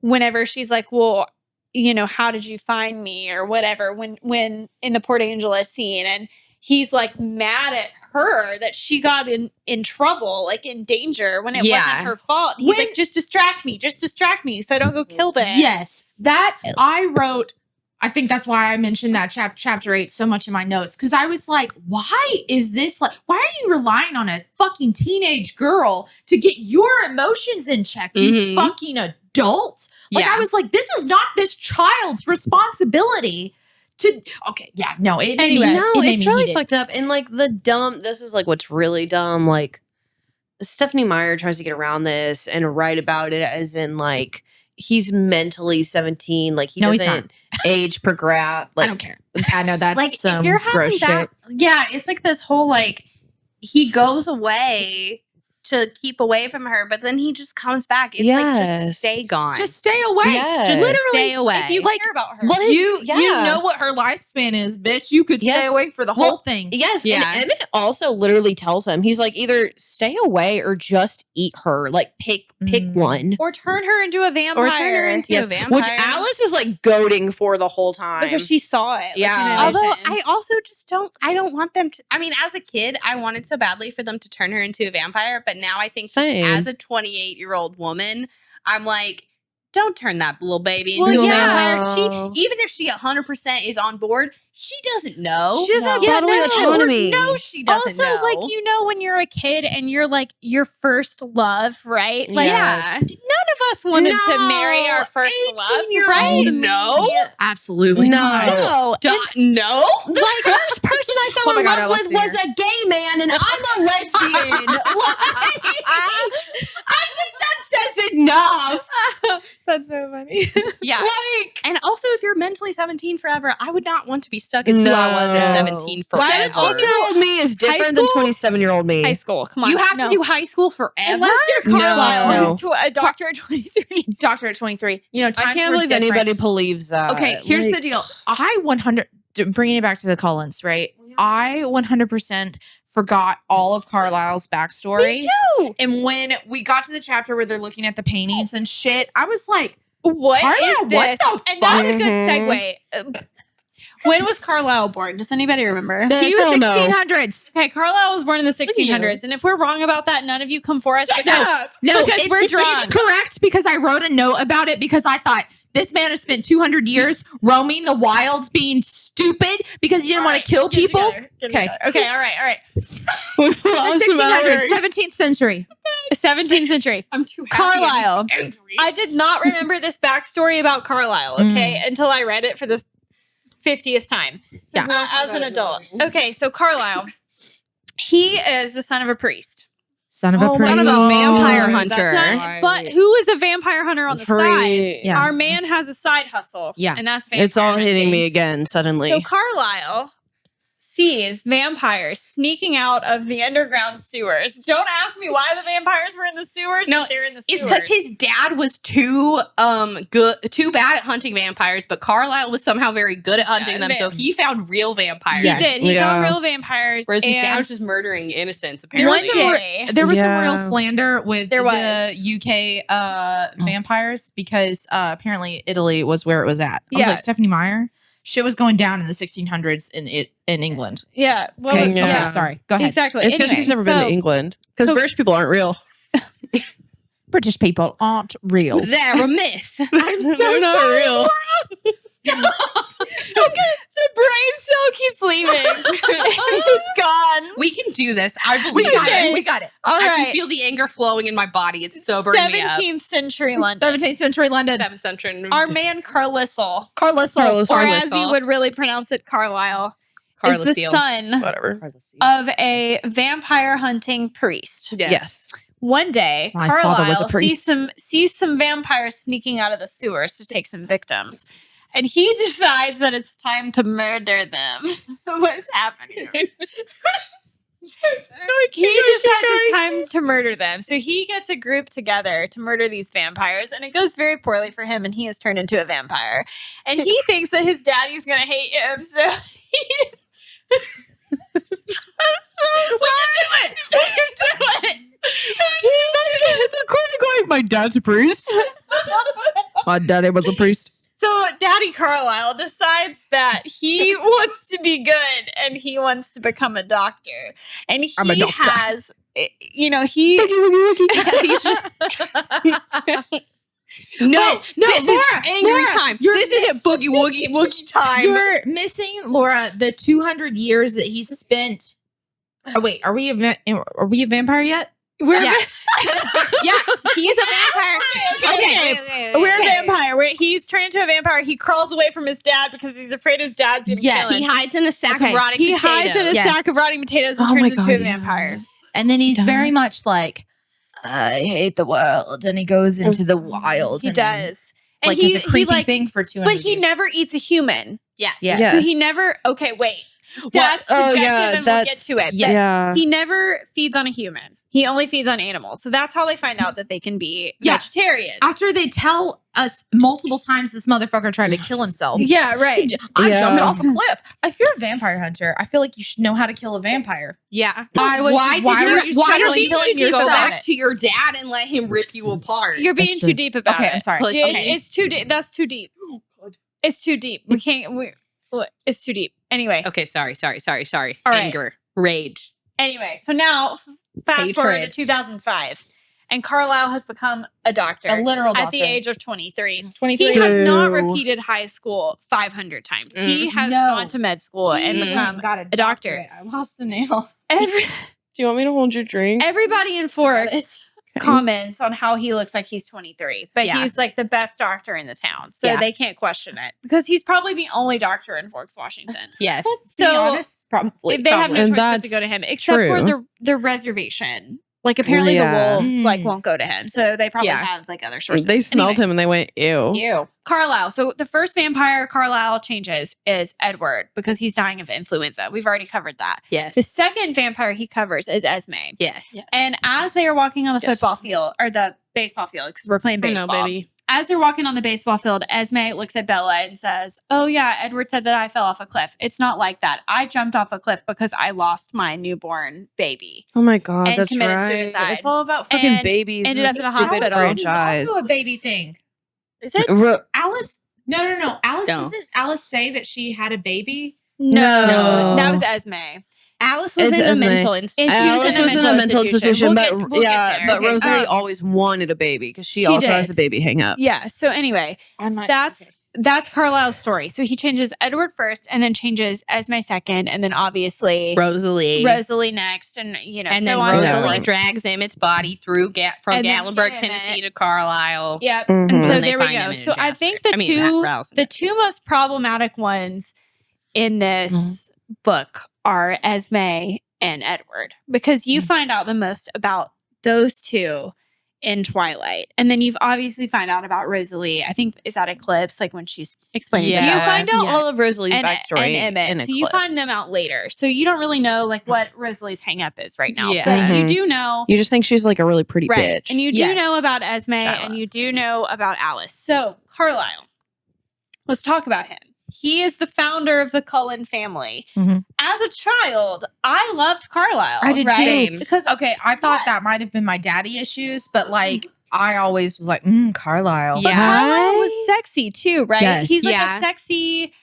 whenever she's like, well, you know, how did you find me or whatever, when in the Port Angeles scene, and he's like mad at her that she got in trouble, like in danger when it wasn't her fault. He's like, just distract me so I don't go kill them. Yes. That I wrote, I think that's why I mentioned that chapter 8 so much in my notes. Cause I was like, why is this like, why are you relying on a fucking teenage girl to get your emotions in check? You fucking adult. Like I was like, this is not this child's responsibility to, it's really fucked up. And like this is like what's really dumb. Like Stephenie Meyer tries to get around this and write about it as in like, he's mentally 17. Like he doesn't age progress. Like, I don't care. I know that's like some if you're having gross shit. Yeah, it's like this whole like he goes away to keep away from her, but then he just comes back. It's like just stay gone. Just stay away. Yes. Just literally stay away. If you care about her. You know what her lifespan is, bitch. You could stay away for the whole thing. Yes. Yeah. And Emmett also literally tells him, he's like, either stay away or just eat her. Like pick one. Or turn her into a vampire. Which Alice is like goading for the whole time. Because she saw it. Yeah. Although I also just I don't want them to, I mean, as a kid, I wanted so badly for them to turn her into a vampire, but now I think as a 28-year-old woman, I'm like, don't turn that little baby into a vampire. Even if she 100% is on board, she doesn't know. She doesn't have bodily autonomy. No, she doesn't know. Also, like, you know, when you're a kid and you're like your first love, right? Like, none of us wanted to marry our first love, right? No, absolutely not. No. The first person I fell in love with was a gay man, and I'm a lesbian. I think that says enough. That's so funny. Yeah. And also, if you're mentally 17 forever, I would not want to be stuck as who I was at 17 forever. 17-year-old me is different than 27-year-old me. High school. Come on. You have to do high school forever? Unless you're Carlisle, who's to a doctor at 23. Doctor at 23. You know, I can't believe anybody believes that. Okay, here's the deal. Bringing it back to the Cullens, right? I 100% forgot all of Carlisle's backstory. Me too. And when we got to the chapter where they're looking at the paintings and shit, I was like, what Carlisle, is this? what the And that's a good segue. When was Carlisle born? Does anybody remember? He was 1600s. Okay, Carlisle was born in the 1600s. And if we're wrong about that, none of you come for us. No, because we're drunk. It's correct because I wrote a note about it because I thought this man has spent 200 years roaming the wilds being stupid because he didn't want to kill people. Okay, all right. The 1600s, 17th century. 17th century. I'm too happy. Carlisle. I did not remember this backstory about Carlisle, okay, until I read it for the 50th time. Yeah. As an adult. Okay, so Carlisle. He is the son of a priest. Son of a vampire hunter. But who is a vampire hunter on the side? Yeah. Our man has a side hustle. Yeah. And that's vampire It's all hitting hunting. me again suddenly. So Carlisle sees vampires sneaking out of the underground sewers. Don't ask me why the vampires were in the sewers. No, they're in the It's sewers. because his dad was too bad at hunting vampires, but Carlisle was somehow very good at hunting them. So he found real vampires. He did. He found real vampires. Whereas his dad was just murdering innocents. Apparently, there was some real slander with the UK vampires because apparently Italy was where it was at. I was like, Stephenie Meyer. Shit was going down in the 1600s in England. Yeah. Well, okay, sorry. Go ahead. Exactly. It's because she's never been to England. Because British people aren't real. British people aren't real. They're a myth. I'm so They're not real. The brain still keeps leaving. It's gone. We can do this. I believe We got it. All I right. can feel the anger flowing in my body. It's sobering me up. 17th century London. 17th century London. 7th century. Our man Carlisle. Carlisle. Or as you would really pronounce it, Carlisle. Is the son of a vampire hunting priest. Yes. One day, My father was a Carlisle priest. sees some vampires sneaking out of the sewers to take some victims. And he decides that it's time to murder them. What's happening? he decides it's time to murder them. So he gets a group together to murder these vampires, and it goes very poorly for him, and he is turned into a vampire. And he thinks that his daddy's going to hate him, so he My dad's a priest. My daddy was a priest. So Daddy Carlisle decides that he wants to be good and he wants to become a doctor. And he has, he... Because he's just... No, this is angry time. This isn't boogie woogie time. You're missing, Laura, the 200 years that he spent... Oh, wait, are we a vampire yet? Yeah, he's a vampire. Okay. We're a vampire. He's turned into a vampire. He crawls away from his dad because he's afraid his dad's going to kill him. He hides in a sack of rotting potatoes. He hides in a sack of rotting potatoes and turns into a vampire. And then he's very much like, I hate the world. And he goes into the wild. He does. And like, he's a creepy thing for 200 But he never eats a human. Yes. So he never... Okay, wait. That's subjective and we'll get to it. Yes. He never feeds on a human. He only feeds on animals. So that's how they find out that they can be vegetarians. After they tell us multiple times this motherfucker tried to kill himself. Yeah, right. I jumped off a cliff. If you're a vampire hunter, I feel like you should know how to kill a vampire. Yeah. Why did you go back to your dad and let him rip you apart? You're being too deep about it. Okay, I'm sorry. It's too deep. That's too deep. It's too deep. We can't... It's too deep. Anyway. Okay, sorry. All Anger. Rage. Anyway, so now fast forward to 2005, and Carlisle has become a doctor. A literal doctor. At the age of 23. 23. He has not repeated high school 500 times. He has gone to med school and become a doctor. I lost the nail. Do you want me to hold your drink? Everybody in Forks comments on how he looks like he's 23, but he's like the best doctor in the town, so they can't question it because he's probably the only doctor in Forks, Washington. Yes. So honest, probably they have no choice but to go to him, except for the reservation. Like apparently the wolves like won't go to him, so they probably have like other sources. They smelled him and they went, ew. Carlisle. So the first vampire Carlisle changes is Edward because he's dying of influenza. We've already covered that. Yes. The second vampire he covers is Esme. Yes. And as they are walking on the football field or the baseball field, because we're playing baseball. I know, baby. As they're walking on the baseball field, Esme looks at Bella and says, "Oh yeah, Edward said that I fell off a cliff. It's not like that. I jumped off a cliff because I lost my newborn baby." Oh my God, and that's committed right. suicide. It's all about fucking And babies. ended up in a hospital. It's also a baby thing. Is it? Alice? No. Alice, No. doesn't Alice say that she had a baby? No. That was Esme. Alice was It's in a Esme. mental institution. Alice was in a mental institution, but We'll get there. but Okay, Rosalie so- always wanted a baby because she She also did. has a baby hang up. Yeah. So anyway, that's Carlisle's story. So he changes Edward first, and then changes Esme second, and then obviously Rosalie next, and and so then on and so Rosalie forth. drags Emmett's body through from And then Gallenberg, Emmett. Tennessee to Carlisle. Yep. Mhm. And And so then they there we find go. him in So I think Rouse. the two most problematic ones in this book are Esme and Edward, because you find out the most about those two in Twilight, and then you've obviously find out about Rosalie. I think is that Eclipse, like when she's explaining. Yeah. to You Bella. find out all of Rosalie's and backstory Emmett. in So you find them Eclipse. out later. So you don't really know like what Rosalie's hang up is right now. Yeah. But you Mhm. do know. You just think she's like a really pretty Right. bitch. And you do Yes. know about Esme I and love. you do know about Alice. So Carlisle, let's talk about him. He is the founder of the Cullen family. Mhm. As a child, I loved Carlisle. I did right? too. Because Okay, I thought Yes. that might have been my daddy issues, but like I always was like, Carlisle. but Yeah. Carlisle was sexy too, right? Yes. He's like Yeah. a sexy,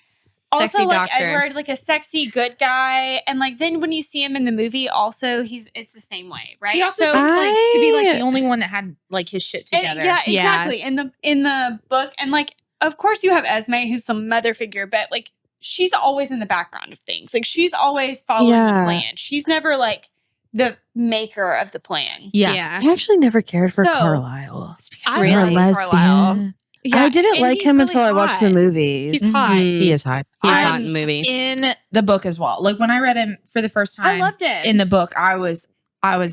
also Sexy like doctor. Edward, like a sexy good guy. And like then when you see him in the movie, also it's the same way, right? He also So- seems like to be like the only one that had like his shit And- together. yeah, Yeah. exactly. In the book, and like, of course, you have Esme, who's the mother figure, but like, she's always in the background of things. Like, she's always following Yeah. the plan. She's never like the maker of the plan. Yeah. I actually never cared for So- Carlisle. It's because I You're a like lesbian. Carlisle. Yeah, I didn't and like he's him really until I watched the hot. movies. He's hot. he is hot. He's I'm hot in the movie. In the book as well. Like when I read him for the first time I loved it. in the book, I was I very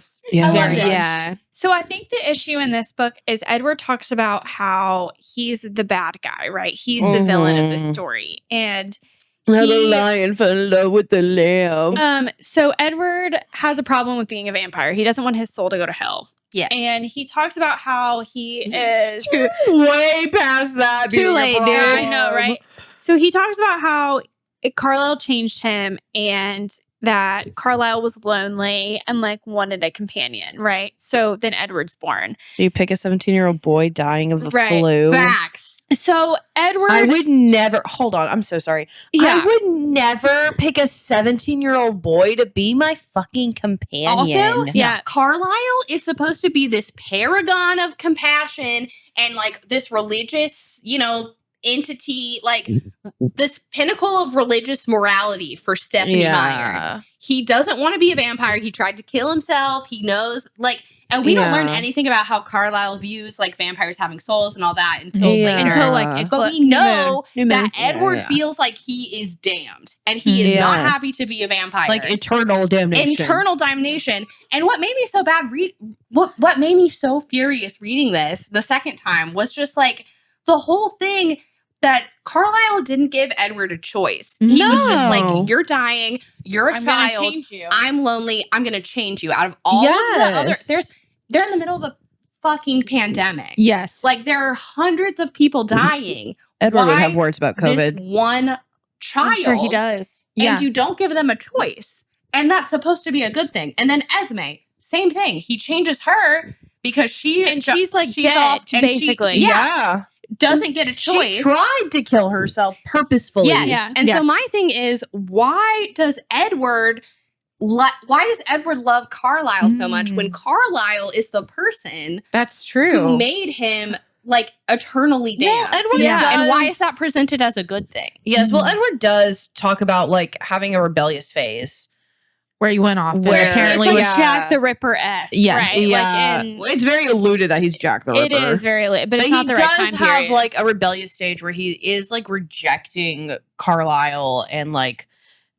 loved it. Yeah. So I think the issue in this book is Edward talks about how he's the bad guy, right? He's the villain of the Mhm. story. And Now the lion fell in love with the lamb. So Edward has a problem with being a vampire. He doesn't want his soul to go to hell. Yes. And he talks about how he is way past that. Too late, dude. I know, right? So he talks about how Carlisle changed him and that Carlisle was lonely and like wanted a companion, right? So then Edward's born. So you pick a 17-year-old boy dying of the Right. flu. Facts. So Edward, I would never. Hold on, I'm so sorry. Yeah. I would never pick a 17-year-old boy to be my fucking companion. Also, Yeah. Carlisle is supposed to be this paragon of compassion and like this religious, entity, like this pinnacle of religious morality for Stephenie Meyer. He doesn't want to be a vampire. He tried to kill himself. He knows, and we don't learn anything about how Carlisle views like vampires having souls and all that until later. until like, But we know New Moon. that Edward feels like he is damned and he is not happy to be a vampire. Like eternal damnation. Internal damnation. And what made me so what made me so furious reading this the second time was just like the whole thing that Carlisle didn't give Edward a choice. He was just like, you're dying, you're a I'm gonna child, change you. I'm lonely, I'm gonna change you. Out of all of the other, they're in the middle of a fucking pandemic. Yes. Like there are hundreds of people dying. Edward would Why have words about This COVID. one child. I'm sure he does. And you don't give them a choice. And that's supposed to be a good thing. And then Esme, same thing. He changes her because she's like dead, basically. Doesn't get a choice. She tried to kill herself purposefully. Yes. Yeah. And so my thing is, why does Edward love Carlisle so much when Carlisle is the person That's true. who made him like eternally damned? Well, Edward does. And why is that presented as a good thing? Yes, well, Edward does talk about like having a rebellious phase. Where you went off. Where- Apparently It's like Yeah. Jack the Ripper-esque, Yes. right? Yeah. Like It's very alluded that he's Jack the Ripper. it is very late, but it's But not he the right does time have period. like a rebellious stage where he is like rejecting Carlisle and like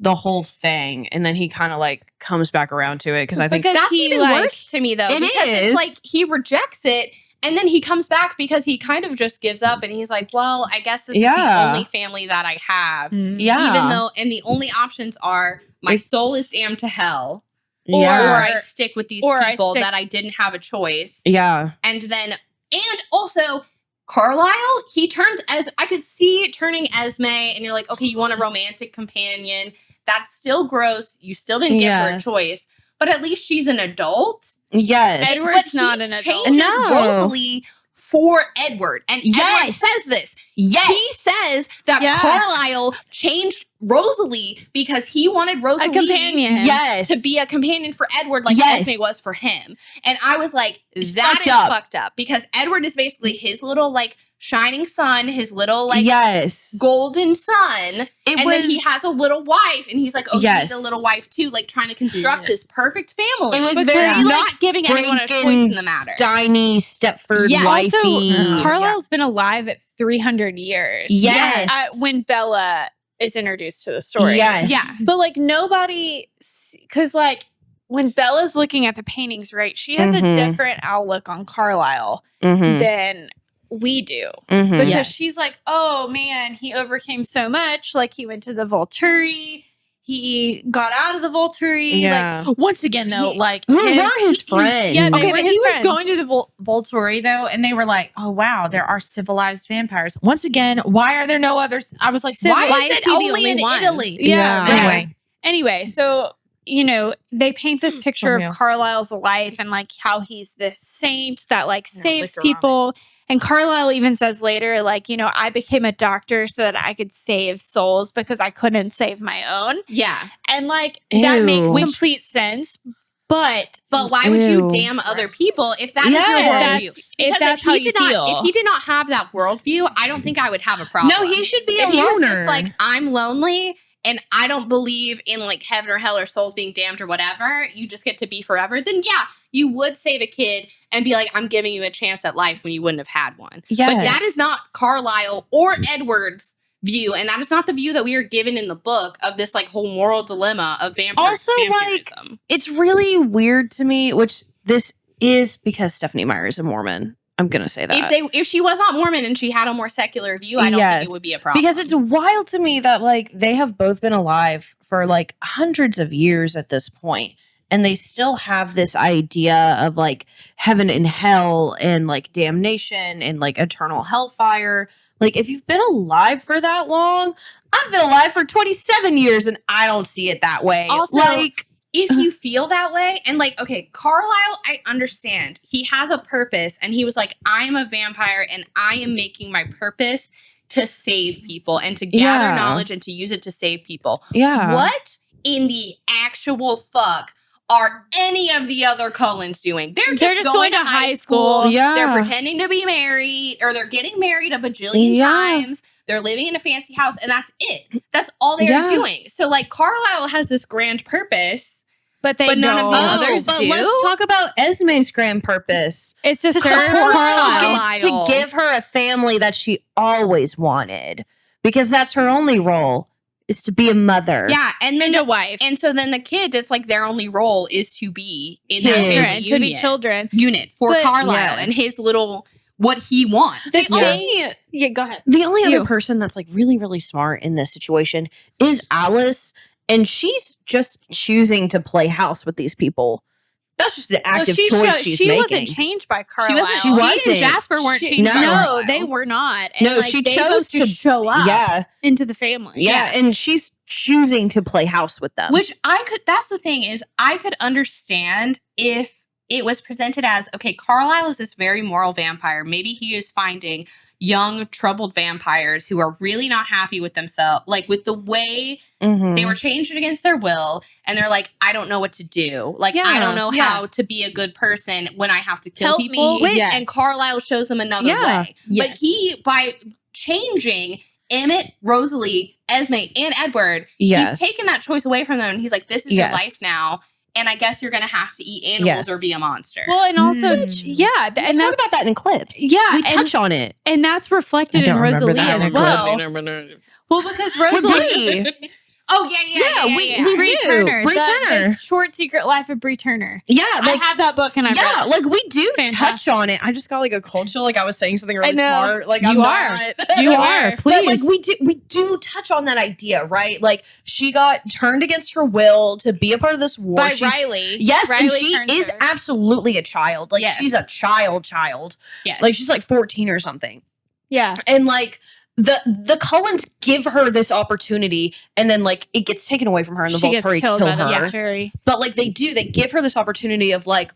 the whole thing, and then he kind of like comes back around to it because I think Because That's he, even like- worse to me, though. It because is. It's like he rejects it, and then he comes back because he kind of just gives up, and he's like, "Well, I guess this is the only family that I have." yeah, Even though, and the only options are my soul is damned to hell, or yeah, I stick with these or I people stick- that I didn't have a choice. yeah, And also Carlisle, he turns as I could see it turning Esme, and you're like, okay, you want a romantic companion. That's still gross. You still didn't give her a Yes. choice, but at least she's an adult. yes. Edward's But he not an adult. changes No. Rosalie for Edward. And Edward Yes. says this. Yes. He says that Yeah. Carlisle changed Rosalie because he wanted Rosalie a companion. Yes. to be a companion for Edward like Yes. Esme was for him. And I was like, It's that fucked is up. fucked up because Edward is basically his little like shining sun, his little like yes. golden sun. It And then he has a little wife and he's like, oh, Yes. he needs a little wife too, like trying to construct this perfect family. It was But very he's not giving anyone a choice in the matter. Steiny Stepford Yeah. Also, wifey. Carlisle's been alive at 300 years. Yes. When Bella is introduced to the story. Yes. Yeah. But like nobody, because like when Bella's looking at the paintings, right, she has a Mhm. different outlook on Carlisle Mhm. than we do. Mhm. Because Yes. she's like, oh man, he overcame so much. Like he went to the Volturi. He got out of the Volturi. Yeah. Once again, though, like Who him- were his friends? yeah, they Okay, were but his he was friends. going to the Volturi though, and they were like, "Oh wow, there are civilized vampires." Once again, why are there no others? I was like, Civilized- "Why Why is is it he the only only in one? Italy?" Yeah. Yeah. Anyway, So, they paint this picture Romeo. of Carlisle's life and like how he's this saint that like Yeah, saves liquor people. And Carlisle even says later, like, I became a doctor so that I could save souls because I couldn't save my own. Yeah. And like that makes Ew. complete sense. But But why would you Ew. damn It's other gross. people if that is Yes. your That's- worldview? if Because that's he how you did not, feel. if he did not have that worldview, I don't think I would have a problem. No, he should be if a he was loner. just like, I'm lonely and I don't believe in like heaven or hell or souls being damned or whatever, you just get to be forever, then yeah, you would save a kid and be like, I'm giving you a chance at life when you wouldn't have had one. But Yes. that is not Carlisle or Edward's view, and that is not the view that we are given in the book of this like whole moral dilemma of Also, like, vampirism. It's really weird to me, which this is because Stephenie Meyer is a Mormon. I'm gonna say that. If she was not Mormon and she had a more secular view, I don't think it would be a problem. Because it's wild to me that like they have both been alive for like hundreds of years at this point, and they still have this idea of like heaven and hell and like damnation and like eternal hellfire. Like if you've been alive for that long, I've been alive for 27 years and I don't see it that way. Also, like if you feel that way, and like, okay, Carlisle, I understand. He has a purpose, and he was like, I am a vampire, and I am making my purpose to save people and to gather knowledge and to use it to save people. Yeah. What in the actual fuck are any of the other Cullens doing? They're just going to high school. Yeah. They're pretending to be married, or they're getting married a bajillion times. They're living in a fancy house, and that's it. That's all they're doing. So, like, Carlisle has this grand purpose, but none of the others but do. let's talk about Esme's grand purpose. It's to serve Carlisle. It's to give her a family that she always wanted, because that's her only role, is to be a mother. Yeah, and then a wife. And so then the kids, it's like their only role is to be in Kids. that children, family to be unit. children. Unit for But- Carlisle and his little what he wants. Yeah, go ahead. The only You. other person that's like really, really smart in this situation is Alice, and she's just choosing to play house with these people. That's just an active choice she's she making. wasn't changed by Carlisle. She wasn't. She and Jasper weren't changed by No, Carlisle. they were not. And No, she they chose both just to show up Yeah, into the family. yeah, and she's choosing to play house with them. Which that's the thing is, I could understand if it was presented as, okay, Carlisle is this very moral vampire. Maybe he is finding young, troubled vampires who are really not happy with themselves, like with the way they were changed against their will. And they're like, I don't know what to do. Like, I don't know how to be a good person when I have to kill Help people. me. And Carlisle shows them another way. Yes. But he, by changing Emmett, Rosalie, Esme, and Edward, Yes. he's taken that choice away from them. And he's like, this is your life now. And I guess you're going to have to eat animals or be a monster. Well, and also, and talk about that in clips. Yeah, we touch on it. and that's reflected in Rosalie as well. Well, because Rosalie, Oh, yeah. we Bree do. Turner, Bree Turner. The Short Secret Life of Bree Turner. Yeah, I have that book and I read it. like we do It's touch fantastic. on it. I just got like a cold chill, like I was saying something really know. smart. Like You I'm are. not. You are. But, Please. like we do touch on that idea, right? Like she got turned against her will to be a part of this war. By She's- Riley. Yes, and Riley she turned is her. absolutely a child. Like Yes. she's a child. Yes. Like she's like 14 or something. Yeah. And like the Cullens give her this opportunity, and then like it gets taken away from her, and the She gets Volturi killed kill by the her. Volturi. But like they give her this opportunity of like,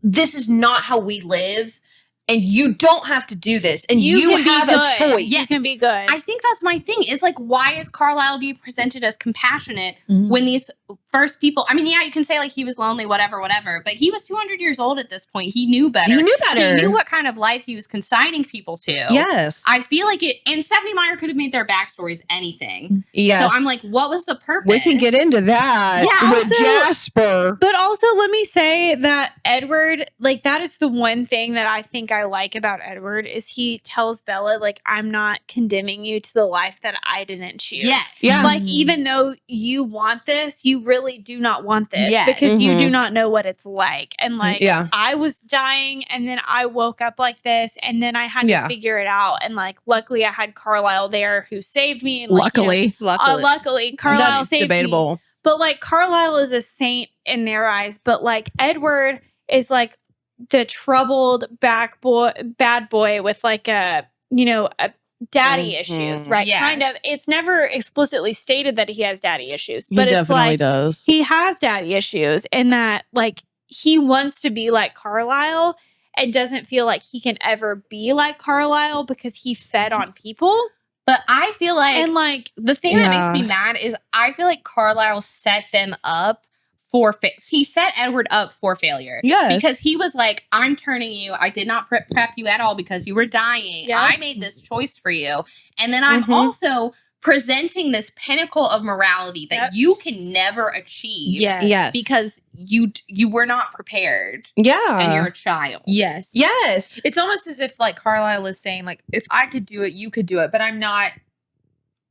this is not how we live, and you don't have to do this, and you can have be a good. choice. You can be good. I think that's my thing. Is like, why is Carlisle being presented as compassionate when these first people? I mean, yeah, you can say like he was lonely, whatever, but he was 200 years old at this point. He knew better. He knew better. He knew what kind of life he was consigning people to. Yes. I feel like it. And Stephenie Meyer could have made their backstories anything. Yes. So I'm like, what was the purpose? we can get into that Yeah, with also- Jasper. But also, let me say that Edward, like, that is the one thing that I think I like about Edward is he tells Bella, like, I'm not condemning you to the life that I didn't choose. Yeah. Yeah. Like, even though you want this, you really do not want this Yes. because you do not know what it's like. And, like, Yeah. I was dying and then I woke up like this and then I had Yeah. to figure it out. And, like, luckily I had Carlisle there who saved me. And, like, you know, luckily Carlisle That's saved me. debatable. But like Carlisle is a saint in their eyes, but like Edward is like the troubled bad boy with like a daddy issues, right? Yeah. Kind of. It's never explicitly stated that he has daddy issues, He but it's definitely like does. he has daddy issues in that like he wants to be like Carlisle and doesn't feel like he can ever be like Carlisle because he fed on people. But I feel like, And like the thing that makes me mad is I feel like Carlisle set them up for he set Edward up for failure. Yes. Because he was like, I'm turning you. I did not prep you at all because you were dying. Yeah. I made this choice for you. And then I'm also presenting this pinnacle of morality that you can never achieve. Yes. Because you were not prepared. Yeah. And you're a child. Yes. Yes. It's almost as if like Carlisle is saying like, if I could do it, you could do it, but I'm not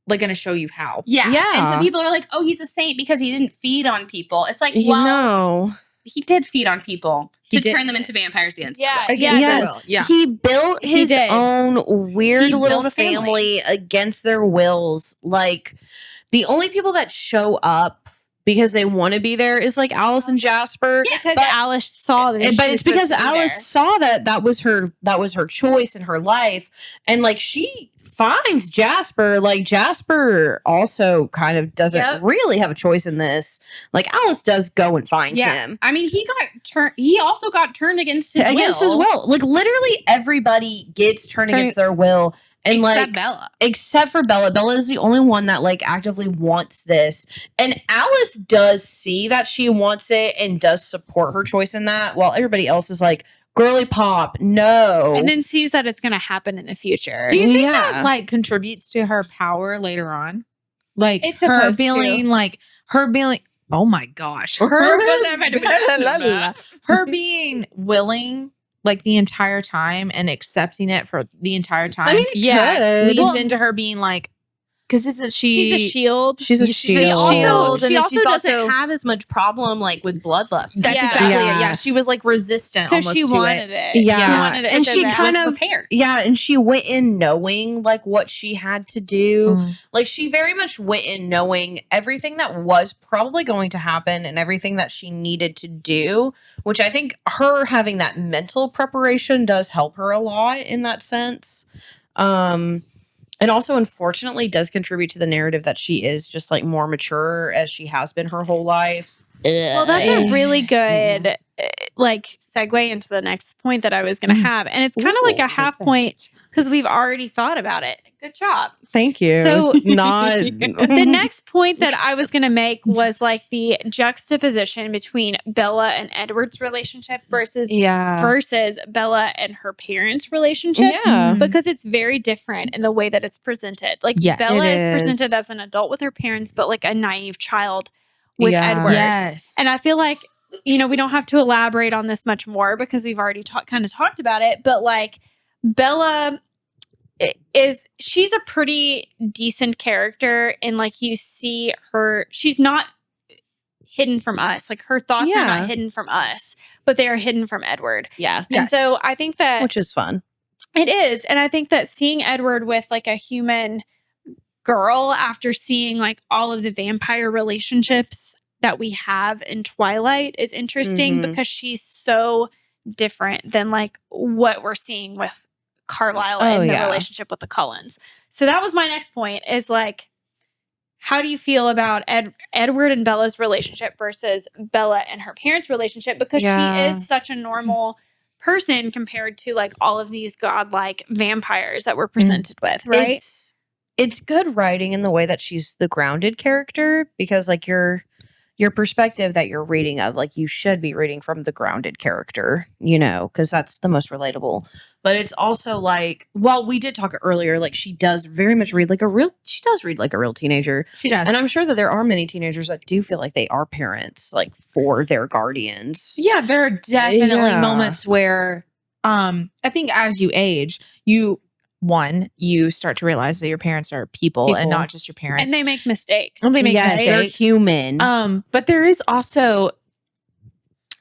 like going to show you how. Yeah. Yeah. And so people are like, oh, he's a saint because he didn't feed on people. It's like, You well, know. he did feed on people He to did. turn them into vampires against their will. Against Yeah, their yes. will. Yeah. He built He his did. own weird He little built a family against their wills. Like, the only people that show up because they want to be there is like Alice and Jasper. Because But- Alice saw that. But she it's was because supposed to be Alice there. saw that was her choice in her life, and like she finds Jasper. Like, Jasper also kind of doesn't Yep. really have a choice in this. Like, Alice does go and find Yeah. him. I mean, he also got turned against his will. Like, literally everybody gets turned against their will. And Except like Bella. except for Bella. Bella is the only one that like actively wants this. And Alice does see that she wants it and does support her choice in that, while everybody else is like, girly pop, no. And then sees that it's going to happen in the future. Do you think Yeah. that like contributes to her power later on? Like It's her supposed feeling, oh my gosh, her being willing like the entire time and accepting it for the entire time. I mean, it could. leads into her being like, because isn't she? She's a shield. She's a She's a shield. shield. She then also she's doesn't also- have as much problem like with bloodlust. That's Yeah. exactly it. Yeah. Yeah, she was like resistant Because almost she to wanted it. it. Yeah. She wanted it And so she bad. kind was of- prepared. Yeah, and she went in knowing like what she had to do. Mm. Like, she very much went in knowing everything that was probably going to happen and everything that she needed to do, which I think her having that mental preparation does help her a lot in that sense. And also, unfortunately, does contribute to the narrative that she is just like more mature as she has been her whole life. Well, that's a really good like segue into the next point that I was going to have. And it's kind of like a half point because we've already thought about it. Good job. Thank you. So- It's not The next point that I was going to make was like the juxtaposition between Bella and Edward's relationship versus Bella and her parents' relationship. Yeah. Because it's very different in the way that it's presented. Like Yes. Bella It is is. presented as an adult with her parents, but like a naive child with Yeah. Edward. Yes. And I feel like, we don't have to elaborate on this much more because we've already kind of talked about it. But like Bella she's a pretty decent character. And like you see her, she's not hidden from us. Like her thoughts are Yeah. not hidden from us, but they are hidden from Edward. Yeah. And Yes. so I think that Which is fun. it is. And I think that seeing Edward with like a human girl after seeing like all of the vampire relationships that we have in Twilight is interesting Mhm. because she's so different than like what we're seeing with Carlisle and the relationship with the Cullens. So that was my next point is like, how do you feel about Edward and Bella's relationship versus Bella and her parents' relationship? Because Yeah. she is such a normal person compared to like all of these godlike vampires that we're presented with, right? It's good writing in the way that she's the grounded character, because like your perspective that you're reading of, like, you should be reading from the grounded character, because that's the most relatable. But it's also like, well, we did talk earlier, like she does very much read like a real teenager. She does. And I'm sure that there are many teenagers that do feel like they are parents, like for their guardians. Yeah, there are definitely Yeah. moments where I think as you age, you start to realize that your parents are people and not just your parents. And they make mistakes. And they make Yes, they're mistakes. human. But there is also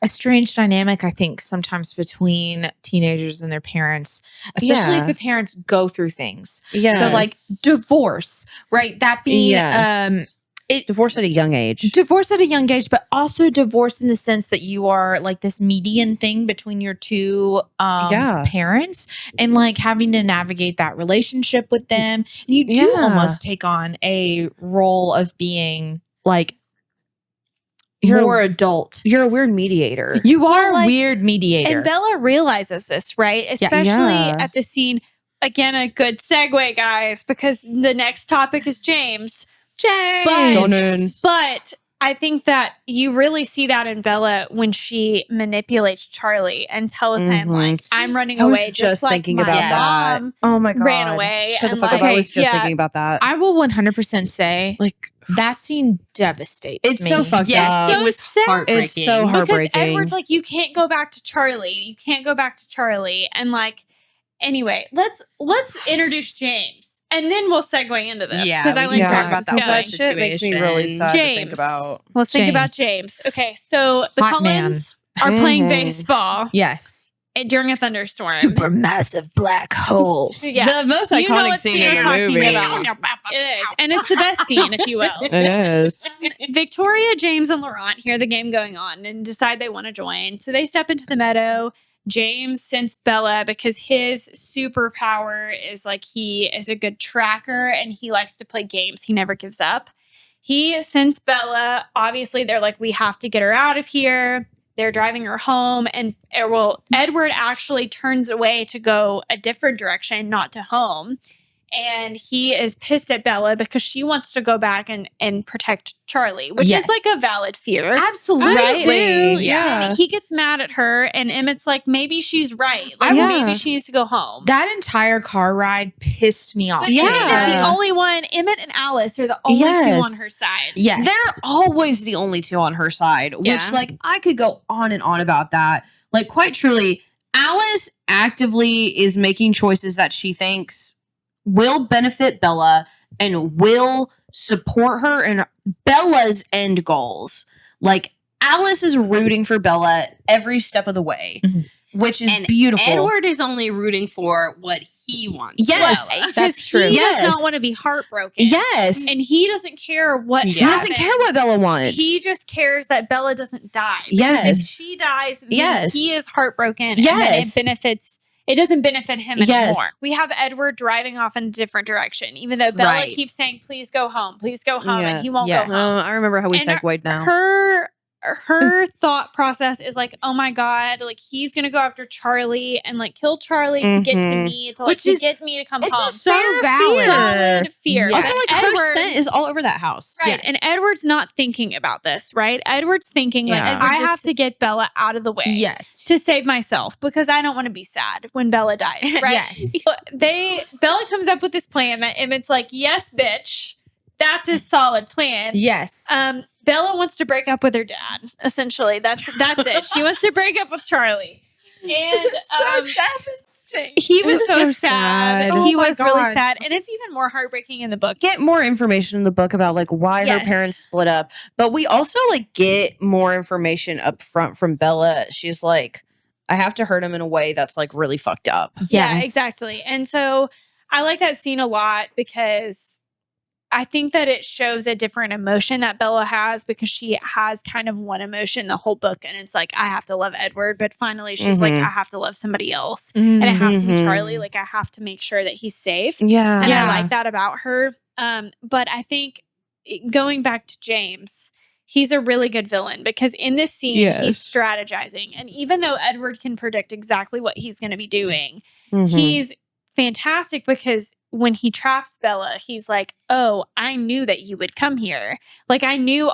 a strange dynamic, I think, sometimes between teenagers and their parents, especially if Yeah. the parents go through things. Yeah. So like divorce, right? That being divorce at a young age. divorce at a young age, but also divorce in the sense that you are like this median thing between your two parents, and like having to navigate that relationship with them. And you do almost take on a role of being like more adult. You're a weird mediator. You are like- a weird mediator. And Bella realizes this, right? Especially at the scene. Again, a good segue, guys, because the next topic is James. But I think that you really see that in Bella when she manipulates Charlie and tells him, like, I'm running I was away just like thinking my about that. mom Oh my god. ran away. Shut the and fuck up. like, I was just thinking about that. I will 100% say Like, that scene devastates it's me. so fucked up. It was sad. heartbreaking. It's so because heartbreaking. Edward's like, you can't go back to Charlie. You can't go back to Charlie. And like, anyway, let's introduce James. And then we'll segue into this. Yeah, Because I we like can where talk about this is that going. whole shit makes me really situation. sad to think James. about. Let's think about James. James. Okay, so the Hot Cullens are playing baseball Yes. during a thunderstorm. Supermassive black hole. Yeah. The most You know iconic what scene scene in we're the talking movie. about. It is. And it's the best scene, if you will. It is. Victoria, James, and Laurent hear the game going on and decide they want to join. So they step into the meadow. James sends Bella because his superpower is like he is a good tracker and he likes to play games. He never gives up. He sends Bella. Obviously, they're like, we have to get her out of here. They're driving her home. And Edward actually turns away to go a different direction, not to home. And he is pissed at Bella because she wants to go back and protect Charlie, which Yes. is like a valid fear. Absolutely. Honestly, And he gets mad at her, and Emmett's like, maybe she's right. Like, Yeah. maybe she needs to go home. That entire car ride pissed me off. But Yeah. Emmett is Because- the only one. Emmett and Alice are the only two Yes. on her side. Yes. They're always the only two on her side, which Yeah. like I could go on and on about that. Like quite truly, Alice actively is making choices that she thinks will benefit Bella and will support her in Bella's end goals. Like Alice is rooting for Bella every step of the way, Mhm. which is And beautiful. Edward is only rooting for what he wants. Yes. Bella. Because That's true. he Yes. does not want to be heartbroken. Yes. And he doesn't care what Yeah. he doesn't happens. care what Bella wants. He just cares that Bella doesn't die. Because Yes. if she dies, then Yes. he is heartbroken. And Yes. then it doesn't benefit him Yes. anymore. We have Edward driving off in a different direction, even though Bella Right. keeps saying, please go home, and he Yes. won't Yes. go home. I remember how we And segued now. Her thought process is like, oh my God, like he's gonna go after Charlie and like kill Charlie to get to Mhm. me, to like Which to is- get me to come it's home. so valid. Solid fear. Yes. Also, But like her Edward- scent is all over that house. Right. Yes. And Edward's not thinking about this, right? Edward's thinking like, Yeah. Edward I have just- to get Bella out of the way. Yes. To save myself because I don't want to be sad when Bella dies, right? Yes. So Bella comes up with this plan that Emmett's like, yes, bitch. That's a solid plan. Yes. Bella wants to break up with her dad. Essentially, that's it. She wants to break up with Charlie, and devastating. he was It's so so sad. sad. He Oh my was really God. sad, and it's even more heartbreaking in the book. Get more information in the book about like why Yes. her parents split up, but we also like get more information up front from Bella. She's like, I have to hurt him in a way that's like really fucked up. Yeah, Yes. exactly. And so I like that scene a lot because I think that it shows a different emotion that Bella has because she has kind of one emotion the whole book. And it's like, I have to love Edward. But finally, she's like, Mhm. I have to love somebody else. And it has to be Mhm. Charlie. Like, I have to make sure that he's safe. Yeah. And Yeah. I like that about her. But I think going back to James, he's a really good villain because in this scene, he's Yes. strategizing. And even though Edward can predict exactly what he's going to be doing, Mhm. he's fantastic because when he traps Bella, he's like, "Oh, I knew that you would come here. Like I knew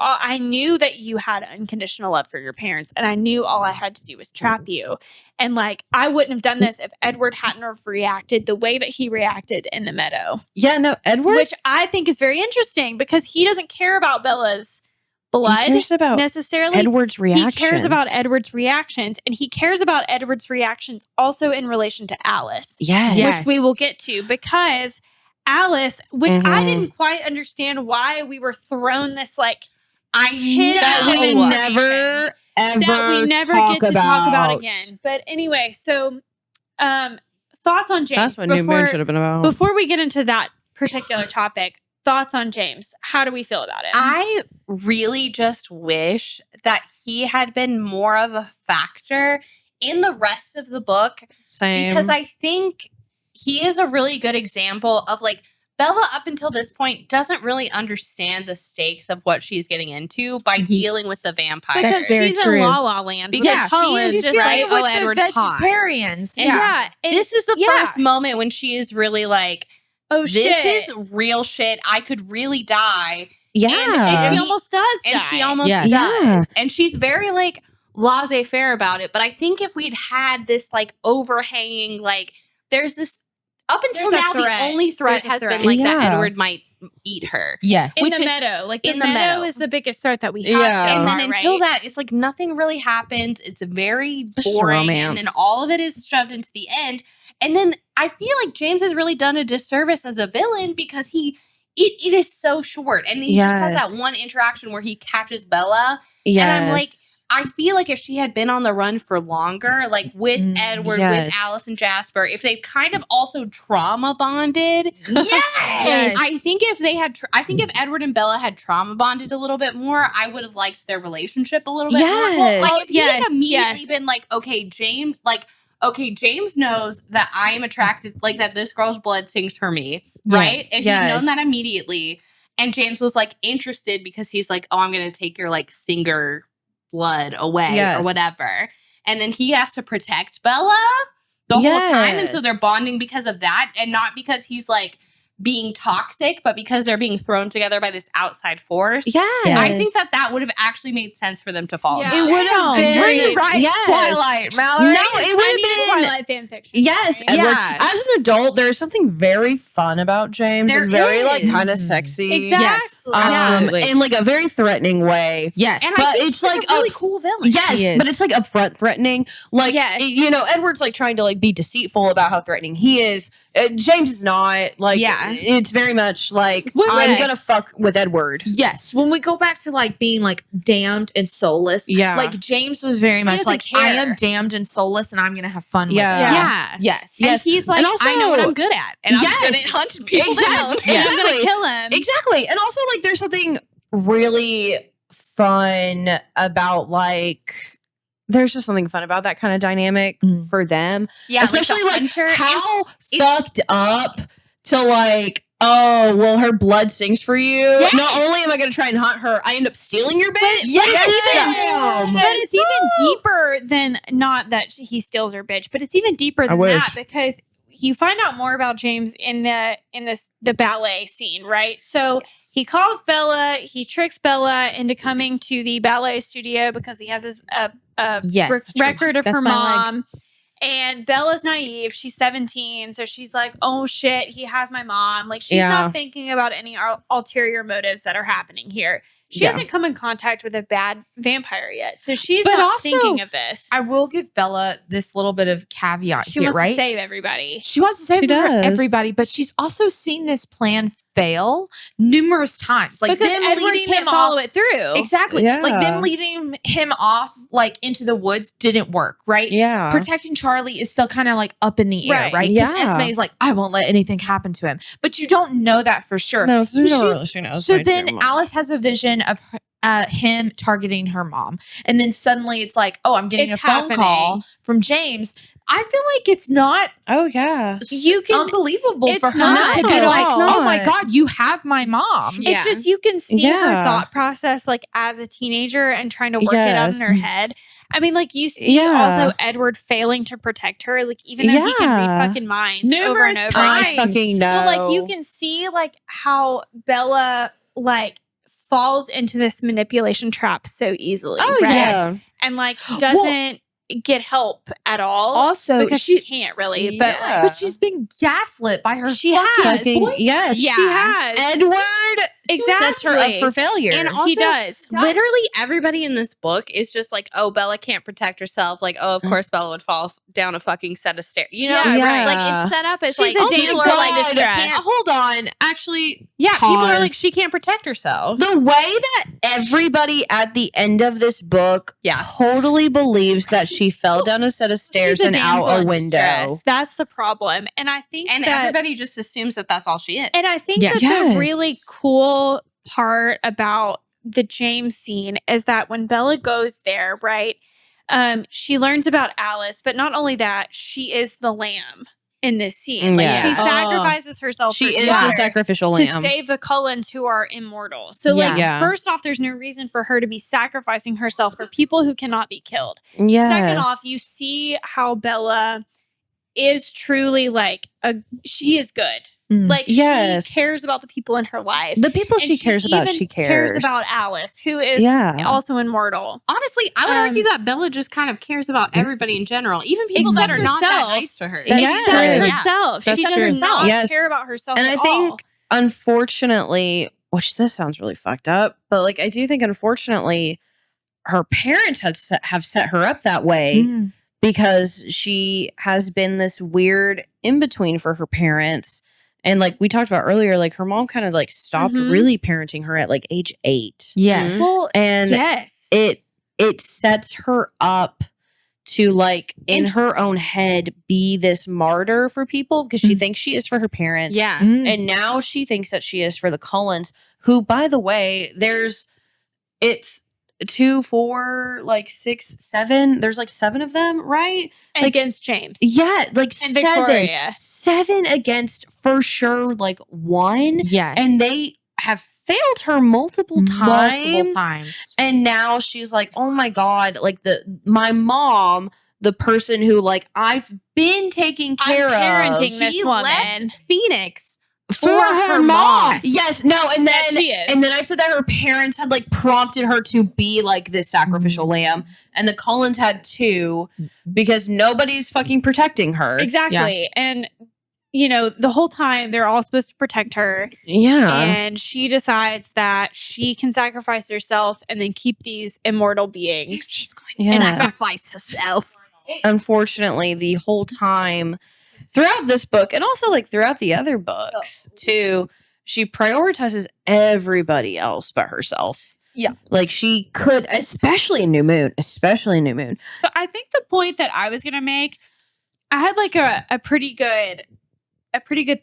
that you had unconditional love for your parents, and I knew all I had to do was trap you. And like I wouldn't have done this if Edward hadn't have reacted the way that he reacted in the meadow, Yeah, no, Edward which I think is very interesting because he doesn't care about Bella's blood he cares about necessarily. Edward's reactions. He cares about Edward's reactions, and he cares about Edward's reactions also in relation to Alice, Yes. Yes. which we will get to because Alice, which I Mhm. didn't quite understand why we were thrown this like I Hidden That we know. never ever that we never talk get to talk about about again. But anyway, so thoughts on James That's what New Moon should have been about. before we get into that particular topic. Thoughts on James? How do we feel about him? I really just wish that he had been more of a factor in the rest of the book Same. because I think he is a really good example of like Bella up until this point doesn't really understand the stakes of what she's getting into by dealing with the vampires. because That's very she's true. in La La Land. Because with Cullens, she's just dealing like, with oh, the Edward's hot. vegetarians. And Yeah. and- This is the yeah. first moment when she is really like, Oh this shit! is real shit. I could really die. yeah. and she he- almost does And die. she almost Yes. does. Yeah. And she's very like laissez-faire about it. But I think if we'd had this like overhanging, like there's this up until There's a now, the threat. only threat There's a has threat. been like that Yeah. Edward might eat her. Yes. in which the is- meadow. Like the in the meadow meadow. is the biggest threat that we have. Yeah. so And far, then until right? that, it's like nothing really happens. It's very It's just boring. romance. And then all of it is shoved into the end. And then I feel like James has really done a disservice as a villain because it is so short. And he just has that one interaction where he catches Bella. Yes. And I'm like, I feel like if she had been on the run for longer, like with Edward, with Alice and Jasper, if they kind of also trauma bonded. Yes. I think if they had, if Edward and Bella had trauma bonded a little bit more, I would have liked their relationship a little bit more. Well, like if he had immediately been like, okay, James knows that I am attracted, like that this girl's blood sings for me, right? If he's known that immediately, and James was like interested because he's like, oh, I'm going to take your like singer blood away or whatever. And then he has to protect Bella the whole time. And so they're bonding because of that and not because he's like being toxic, but because they're being thrown together by this outside force. I think that would have actually made sense for them to fall in love. It would have been rewrite Twilight, Mallory. No, it would have been Twilight fanfiction. Yes. Yeah. As an adult, there's something very fun about James and very like kind of sexy. Exactly. In like a very threatening way. Yes. And but I think it's like a really cool villain. Yes, but it's like upfront threatening. Like, you know, Edward's like trying to like be deceitful about how threatening he is. James is not. Like, it's very much like, I'm gonna fuck with Edward. Yes. When we go back to like being like damned and soulless, like James was very much like, I am damned and soulless and I'm gonna have fun with it. Yes. And he's like, and also, I know what I'm good at. And I'm good at hunting people down. I'm gonna kill him. Exactly. And also like there's something really fun about like there's just something fun about that kind of dynamic for them. Yeah. Especially like how fucked up to like, oh, well, her blood sings for you. Yes. Not only am I going to try and hunt her, I end up stealing your bitch. But it's even deeper than not that he steals her bitch, but it's even deeper than that because you find out more about James in the ballet scene, right? So he calls Bella, he tricks Bella into coming to the ballet studio because he has his record of her mom. And Bella's naive. She's 17. So she's like, oh shit, he has my mom. Like she's not thinking about any ulterior motives that are happening here. She hasn't come in contact with a bad vampire yet. So she's not thinking of this. I will give Bella this little bit of caveat she here, wants right? to save everybody. She wants to save everybody, but she's also seen this plan fail numerous times. Like because them Edward leading can't him follow off, it through. Exactly. Yeah. Like them leading him off like into the woods didn't work, right? Yeah. Protecting Charlie is still kind of like up in the air, right? Because Esme is like, I won't let anything happen to him. But you don't know that for sure. No, so then Alice has a vision of him targeting her mom. And then suddenly it's like, oh, I'm getting a phone call from James. I feel like it's not unbelievable for her to be like, oh my God, you have my mom. It's just you can see her thought process like as a teenager and trying to work it out in her head. I mean, like you see also Edward failing to protect her, like even though he can read fucking minds numerous over and over. times. I fucking know. But like you can see like how Bella like falls into this manipulation trap so easily. Oh, right? yes. And like doesn't get help at all. Also, because she can't really, but she's been gaslit by her. She has. She has. Edward sets her up for failure. And also, he does. Literally everybody in this book is just like, oh, Bella can't protect herself. Like, oh, of course Bella would fall down a fucking set of stairs. You know, right. Like it's set up as she's like, a people are like, hold on. Actually, people are like, she can't protect herself. The way that everybody at the end of this book totally believes that she fell down a set of stairs and out a window. That's the problem. And I think everybody just assumes that that's all she is. And I think that the really cool part about the James scene is that when Bella goes there, right, she learns about Alice, but not only that, she is the lamb in this scene. Like she sacrifices herself. She is the sacrificial lamb to save the Cullens who are immortal. So like first off, there's no reason for her to be sacrificing herself for people who cannot be killed. Second off, you see how Bella is truly like she is good. Like she cares about the people in her life. The people she cares about, she cares about Alice, who is also immortal. Honestly, I would argue that Bella just kind of cares about everybody in general, even people that are not that nice to her. Except herself. She does not care about herself. And I think, unfortunately, which this sounds really fucked up, but like I do think, unfortunately, her parents have set her up that way. because she has been this weird in between for her parents. And like we talked about earlier, like her mom kind of like stopped really parenting her at like age 8. Yes. Well, And yes. it sets her up to like in her own head be this martyr for people because she thinks she is for her parents. Yeah. And now she thinks that she is for the Cullens, who, by the way, it's 2, 4, like 6, 7. There's like 7 of them, right? Against James. Yeah, like And 7. Victoria. 7 against for sure, like 1. Yes. And they have failed her multiple times. And now she's like, oh my God, like my mom, the person who like I've been taking care parenting of. this She woman. left Phoenix For her mom. moss. Yes, no, and then Yes, she is. and then I said that her parents had like prompted her to be like this sacrificial lamb, and the Cullens had too because nobody's fucking protecting her. Exactly. And you know, the whole time they're all supposed to protect her. Yeah. And she decides that she can sacrifice herself and then keep these immortal beings. She's going to sacrifice herself. Unfortunately, the whole time throughout this book and also like throughout the other books too, she prioritizes everybody else but herself. Yeah. Like she could, especially in New Moon. But I think the point that I was going to make, I had like a pretty good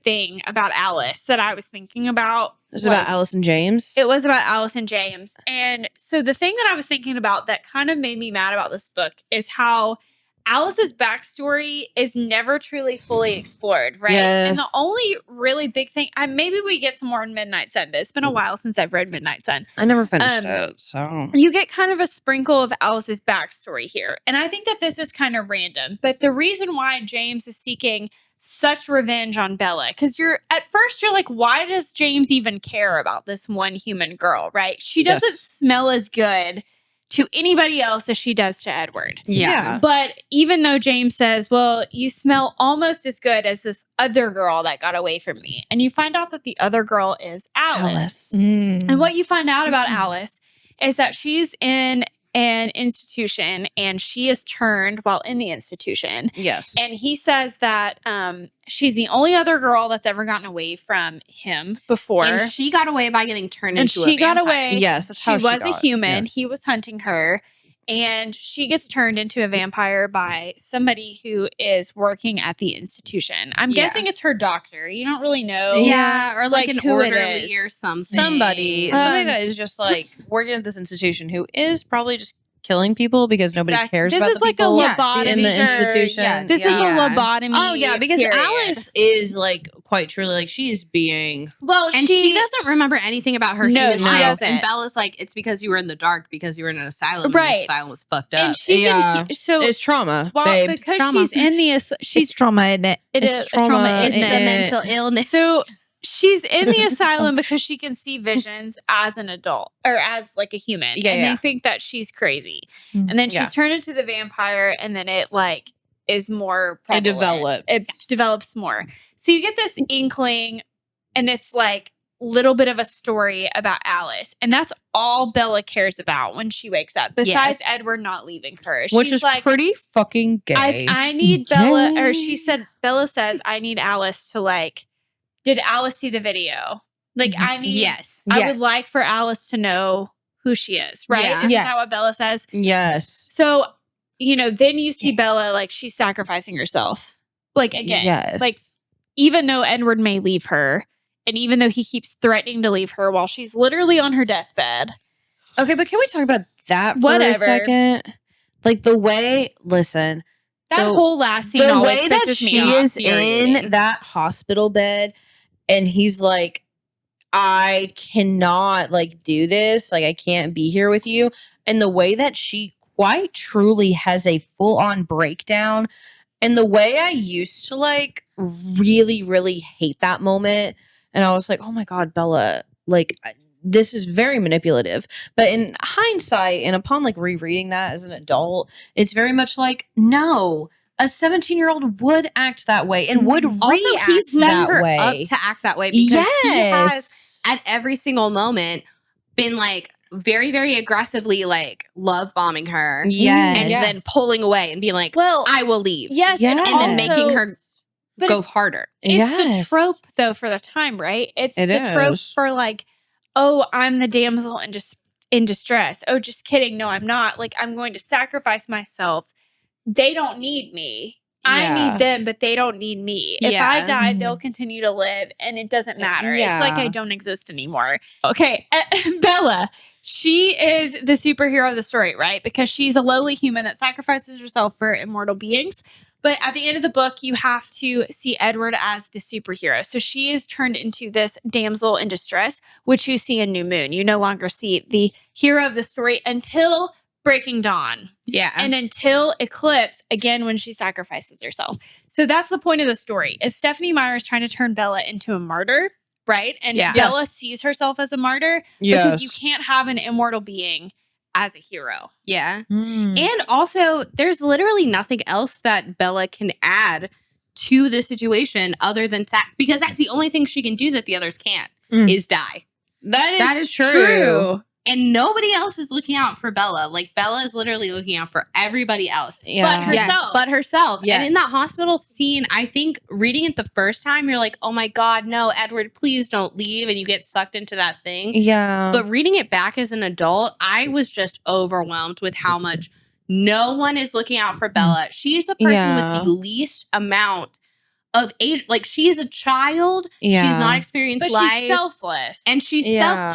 thing about Alice that I was thinking about. It was about Alice and James. It was about Alice and James. And so the thing that I was thinking about that kind of made me mad about this book is how Alice's backstory is never truly fully explored, right? Yes. And the only really big thing, maybe we get some more in Midnight Sun, but it's been a while since I've read Midnight Sun. I never finished it, so. You get kind of a sprinkle of Alice's backstory here. And I think that this is kind of random. But the reason why James is seeking such revenge on Bella, because at first you're like, why does James even care about this one human girl, right? She doesn't smell as good to anybody else as she does to Edward. Yeah. But even though James says, well, you smell almost as good as this other girl that got away from me. And you find out that the other girl is Alice. And what you find out about Alice is that she's in an institution and she is turned while in the institution. Yes. And he says that she's the only other girl that's ever gotten away from him before. And she got away by getting turned And into a she got vampire. away. Yes, that's how She was a got. human. Yes. He was hunting her. And she gets turned into a vampire by somebody who is working at the institution. I'm guessing it's her doctor. You don't really know. Yeah, or like an who it orderly is. or something. Somebody that is just like working at this institution who is probably just killing people because nobody cares This about is the like a people lobotomy. in the institution. This is a lobotomy. Oh yeah, because period. Alice is like quite truly like she is being Well, And she doesn't remember anything about her No, human she life. doesn't. And Bella's like, it's because you were in the dark because you were in an asylum. And Right. the asylum was fucked up. And she Yeah. so it's trauma, well, babe. because trauma. she's in the She's she's trauma in it. it it's is trauma, trauma, it's isn't the it? mental illness. So she's in the asylum because she can see visions as an adult or as like a human. Yeah, and yeah. they think that she's crazy. Mm. And then Yeah. she's turned into the vampire and then it like is more prevalent. develops. It develops more. So you get this inkling and this like little bit of a story about Alice. And that's all Bella cares about when she wakes up. Besides Yes. Edward not leaving her. which She's is like, pretty fucking gay. I need Bella, or Bella says, I need Alice to like, did Alice see the video? Like, I need, Yes. I would like for Alice to know who she is, right? Yeah. Isn't Yes. that what Bella says? yes. So, you know, then you see Bella, like, she's sacrificing herself. Like, again, Yes. like, even though Edward may leave her, and even though he keeps threatening to leave her while she's literally on her deathbed. Okay, but can we talk about that for Whatever. a second? Like the way, listen, That The- whole last scene the always way that pisses me she off, is in infuriating. that hospital bed and he's like, I cannot like do this. Like I can't be here with you. And the way that she quite truly has a full on breakdown. And the way I used to like really, really hate that moment. And I was like, oh my God, Bella, like this is very manipulative. But in hindsight and upon like rereading that as an adult, it's very much like, no, a 17-year-old would act that way and would Also, react he's set that her way. up to act that way because he has Yes. at every single moment been like very, very aggressively like love bombing her. Yes. And then pulling away and being like, Well, I will leave. Yes. And then making also- her but go harder. It's the trope, though, for the time, right? It's the trope for like, oh, I'm the damsel in distress. Oh, just kidding. No, I'm not. Like, I'm going to sacrifice myself. They don't need me. I need them, but they don't need me. If I die, they'll continue to live, and it doesn't matter. It's like I don't exist anymore. Okay, Bella. She is the superhero of the story, right? Because she's a lowly human that sacrifices herself for immortal beings. But at the end of the book, you have to see Edward as the superhero. So she is turned into this damsel in distress, which you see in New Moon. You no longer see the hero of the story until Breaking Dawn. Yeah. And until Eclipse, again, when she sacrifices herself. So that's the point of the story, is Stephenie Meyer is trying to turn Bella into a martyr, right? And Bella sees herself as a martyr because you can't have an immortal being as a hero. Yeah. And also, there's literally nothing else that Bella can add to the situation other than because that's the only thing she can do that the others can't is die. That is true. And nobody else is looking out for Bella. Like, Bella is literally looking out for everybody else. But herself. But herself. Yes. And in that hospital scene, I think reading it the first time, you're like, oh my God, no, Edward, please don't leave. And you get sucked into that thing. Yeah. But reading it back as an adult, I was just overwhelmed with how much no one is looking out for Bella. She is the person with the least amount of age. Like, she is a child. She's not experienced But life. she's selfless. And she's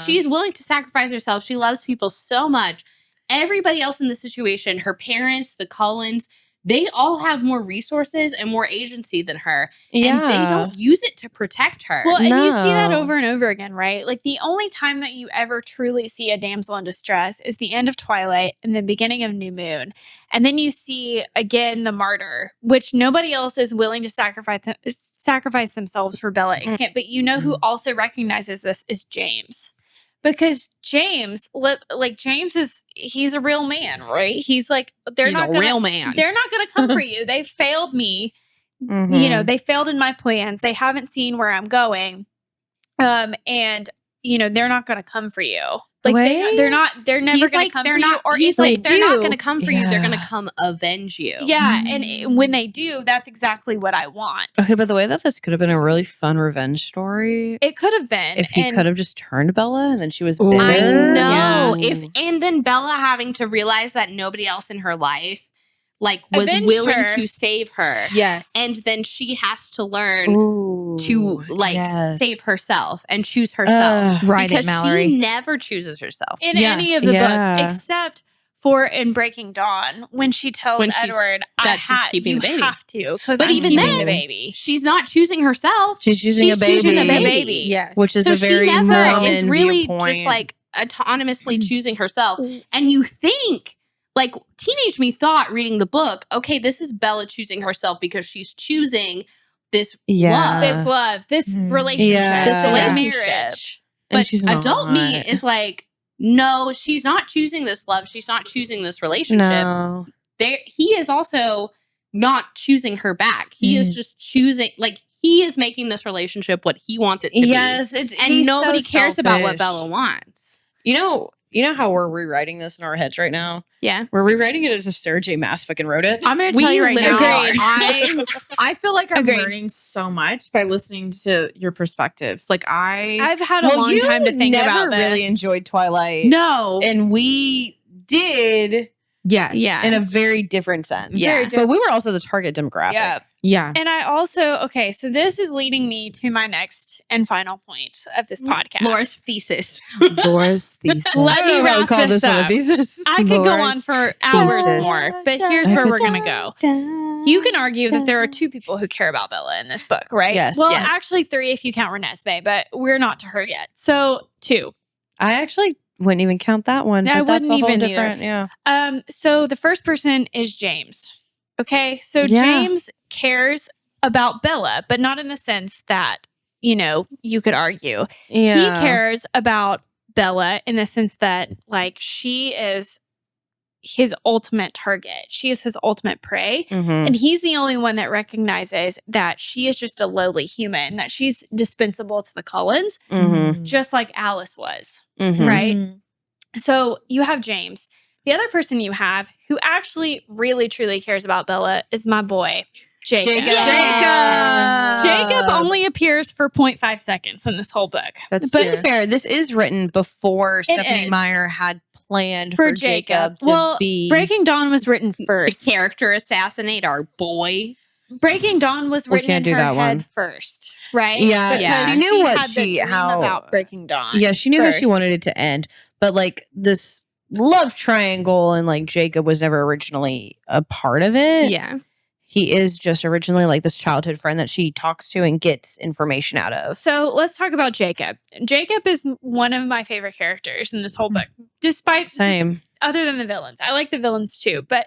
she's willing to sacrifice herself. She loves people so much. Everybody else in the situation, her parents, the Cullens, they all have more resources and more agency than her. And they don't use it to protect her. Well, and you see that over and over again, right? Like, the only time that you ever truly see a damsel in distress is the end of Twilight and the beginning of New Moon. And then you see, again, the martyr, which nobody else is willing to sacrifice themselves for Bella. But you know who also recognizes this is James. Because James, he's a real man, right? He's like, real man. They're not going to come for you. They failed me. You know, they failed in my plans. They haven't seen where I'm going. And, you know, they're not going to come for you. Like, they're never going to come for you. Or he's like, they're not going to come for you. They're going to Yeah. come avenge you. Yeah. And when they do, that's exactly what I want. Okay, but the way that this could have been a really fun revenge story. It could have been. If he could have just turned Bella and then she was bitter. I know. Yeah. And then Bella having to realize that nobody else in her life was Avenged willing her. to save her. Yes. And then she has to learn Ooh, to yes. save herself and choose herself. Right, because Mallory. she never chooses herself. In any of the books, except for in Breaking Dawn, when she tells Edward that she's keeping the baby. You have to, because But I'm even keeping then, the baby. She's not choosing herself. She's choosing a baby. choosing the baby. Yes. Which is So a very she never is Mormon really viewpoint. just like autonomously choosing herself. And you think, like, teenage me thought reading the book, okay, this is Bella choosing herself because she's choosing this love. This relationship, this relationship. marriage. And But she's adult me not. is like, no, she's not choosing this love. She's not choosing this relationship. No. He is also not choosing her back. He is just choosing, like, he is making this relationship what he wants it to be. Yes, And he's nobody so cares about what selfish. Bella wants. You know how we're rewriting this in our heads right now? Yeah. We're rewriting it as if Sarah J. Maas fucking wrote it. I'm going to tell you right now, literally I feel like I'm Agreed. learning so much by listening to your perspectives. Like, I've had a long time to think about this. really enjoyed Twilight. No. And we did Yes. Yeah. in a very different sense. Yeah. But we were also the target demographic. Yeah. Yeah. And I also, so this is leading me to my next and final point of this podcast. Laura's thesis. Laura's thesis. Let me wrap call this one a up. thesis. I could go on Laura's for hours thesis. more, but here's where we're going to go. You can argue that there are two people who care about Bella in this book, right? Yes. Well, Yes. actually three if you count Renesmee, but we're not to her yet. So two. I actually wouldn't even count that one. I But that's wouldn't a whole even either. different. Yeah. So the first person is James. Okay. So Yeah. James cares about Bella, but not in the sense that, you could argue. Yeah. He cares about Bella in the sense that, like, she is his ultimate target. She is his ultimate prey. Mhm. And he's the only one that recognizes that she is just a lowly human, that she's dispensable to the Cullens, Mhm. just like Alice was. Mhm. Right? So you have James. The other person you have who actually really truly cares about Bella is my boy, Jacob. Jacob only appears for 0.5 seconds in this whole book. But to be fair, this is written before Stephenie Meyer had planned for Jacob to be. Breaking Dawn was written first. The character assassinate our boy. Breaking Dawn was written in her head first, right? Yeah. She knew what how about Breaking Dawn. Yeah, she knew how she wanted it to end. But like this love triangle and like Jacob was never originally a part of it. Yeah. He is just originally like this childhood friend that she talks to and gets information out of. So let's talk about Jacob. Jacob is one of my favorite characters in this whole book, despite other than the villains. I like the villains too, but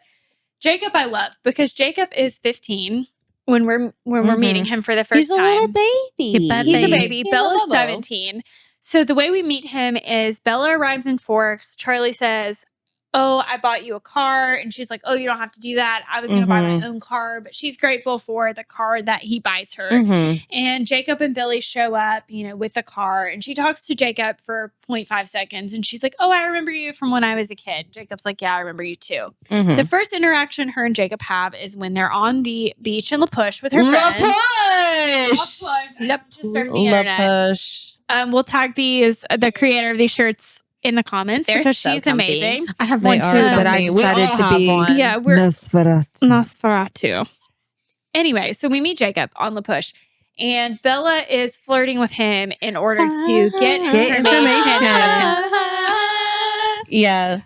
Jacob I love because Jacob is 15 when we're meeting him for the first time. He's a little baby. He's a baby. Bella's 17. So the way we meet him is Bella arrives in Forks. Charlie says, "Oh, I bought you a car." And she's like, "Oh, you don't have to do that. I was going to buy my own car." But she's grateful for the car that he buys her. And Jacob and Billy show up, with the car. And she talks to Jacob for 0.5 seconds. And she's like, "Oh, I remember you from when I was a kid." Jacob's like, "Yeah, I remember you too." The first interaction her and Jacob have is when they're on the beach in La Push with her friends. La Push. We'll tag the creator of these shirts in the comments because she's amazing. I have one too, but I decided to be Nosferatu. Anyway, so we meet Jacob on La Push, and Bella is flirting with him in order to get information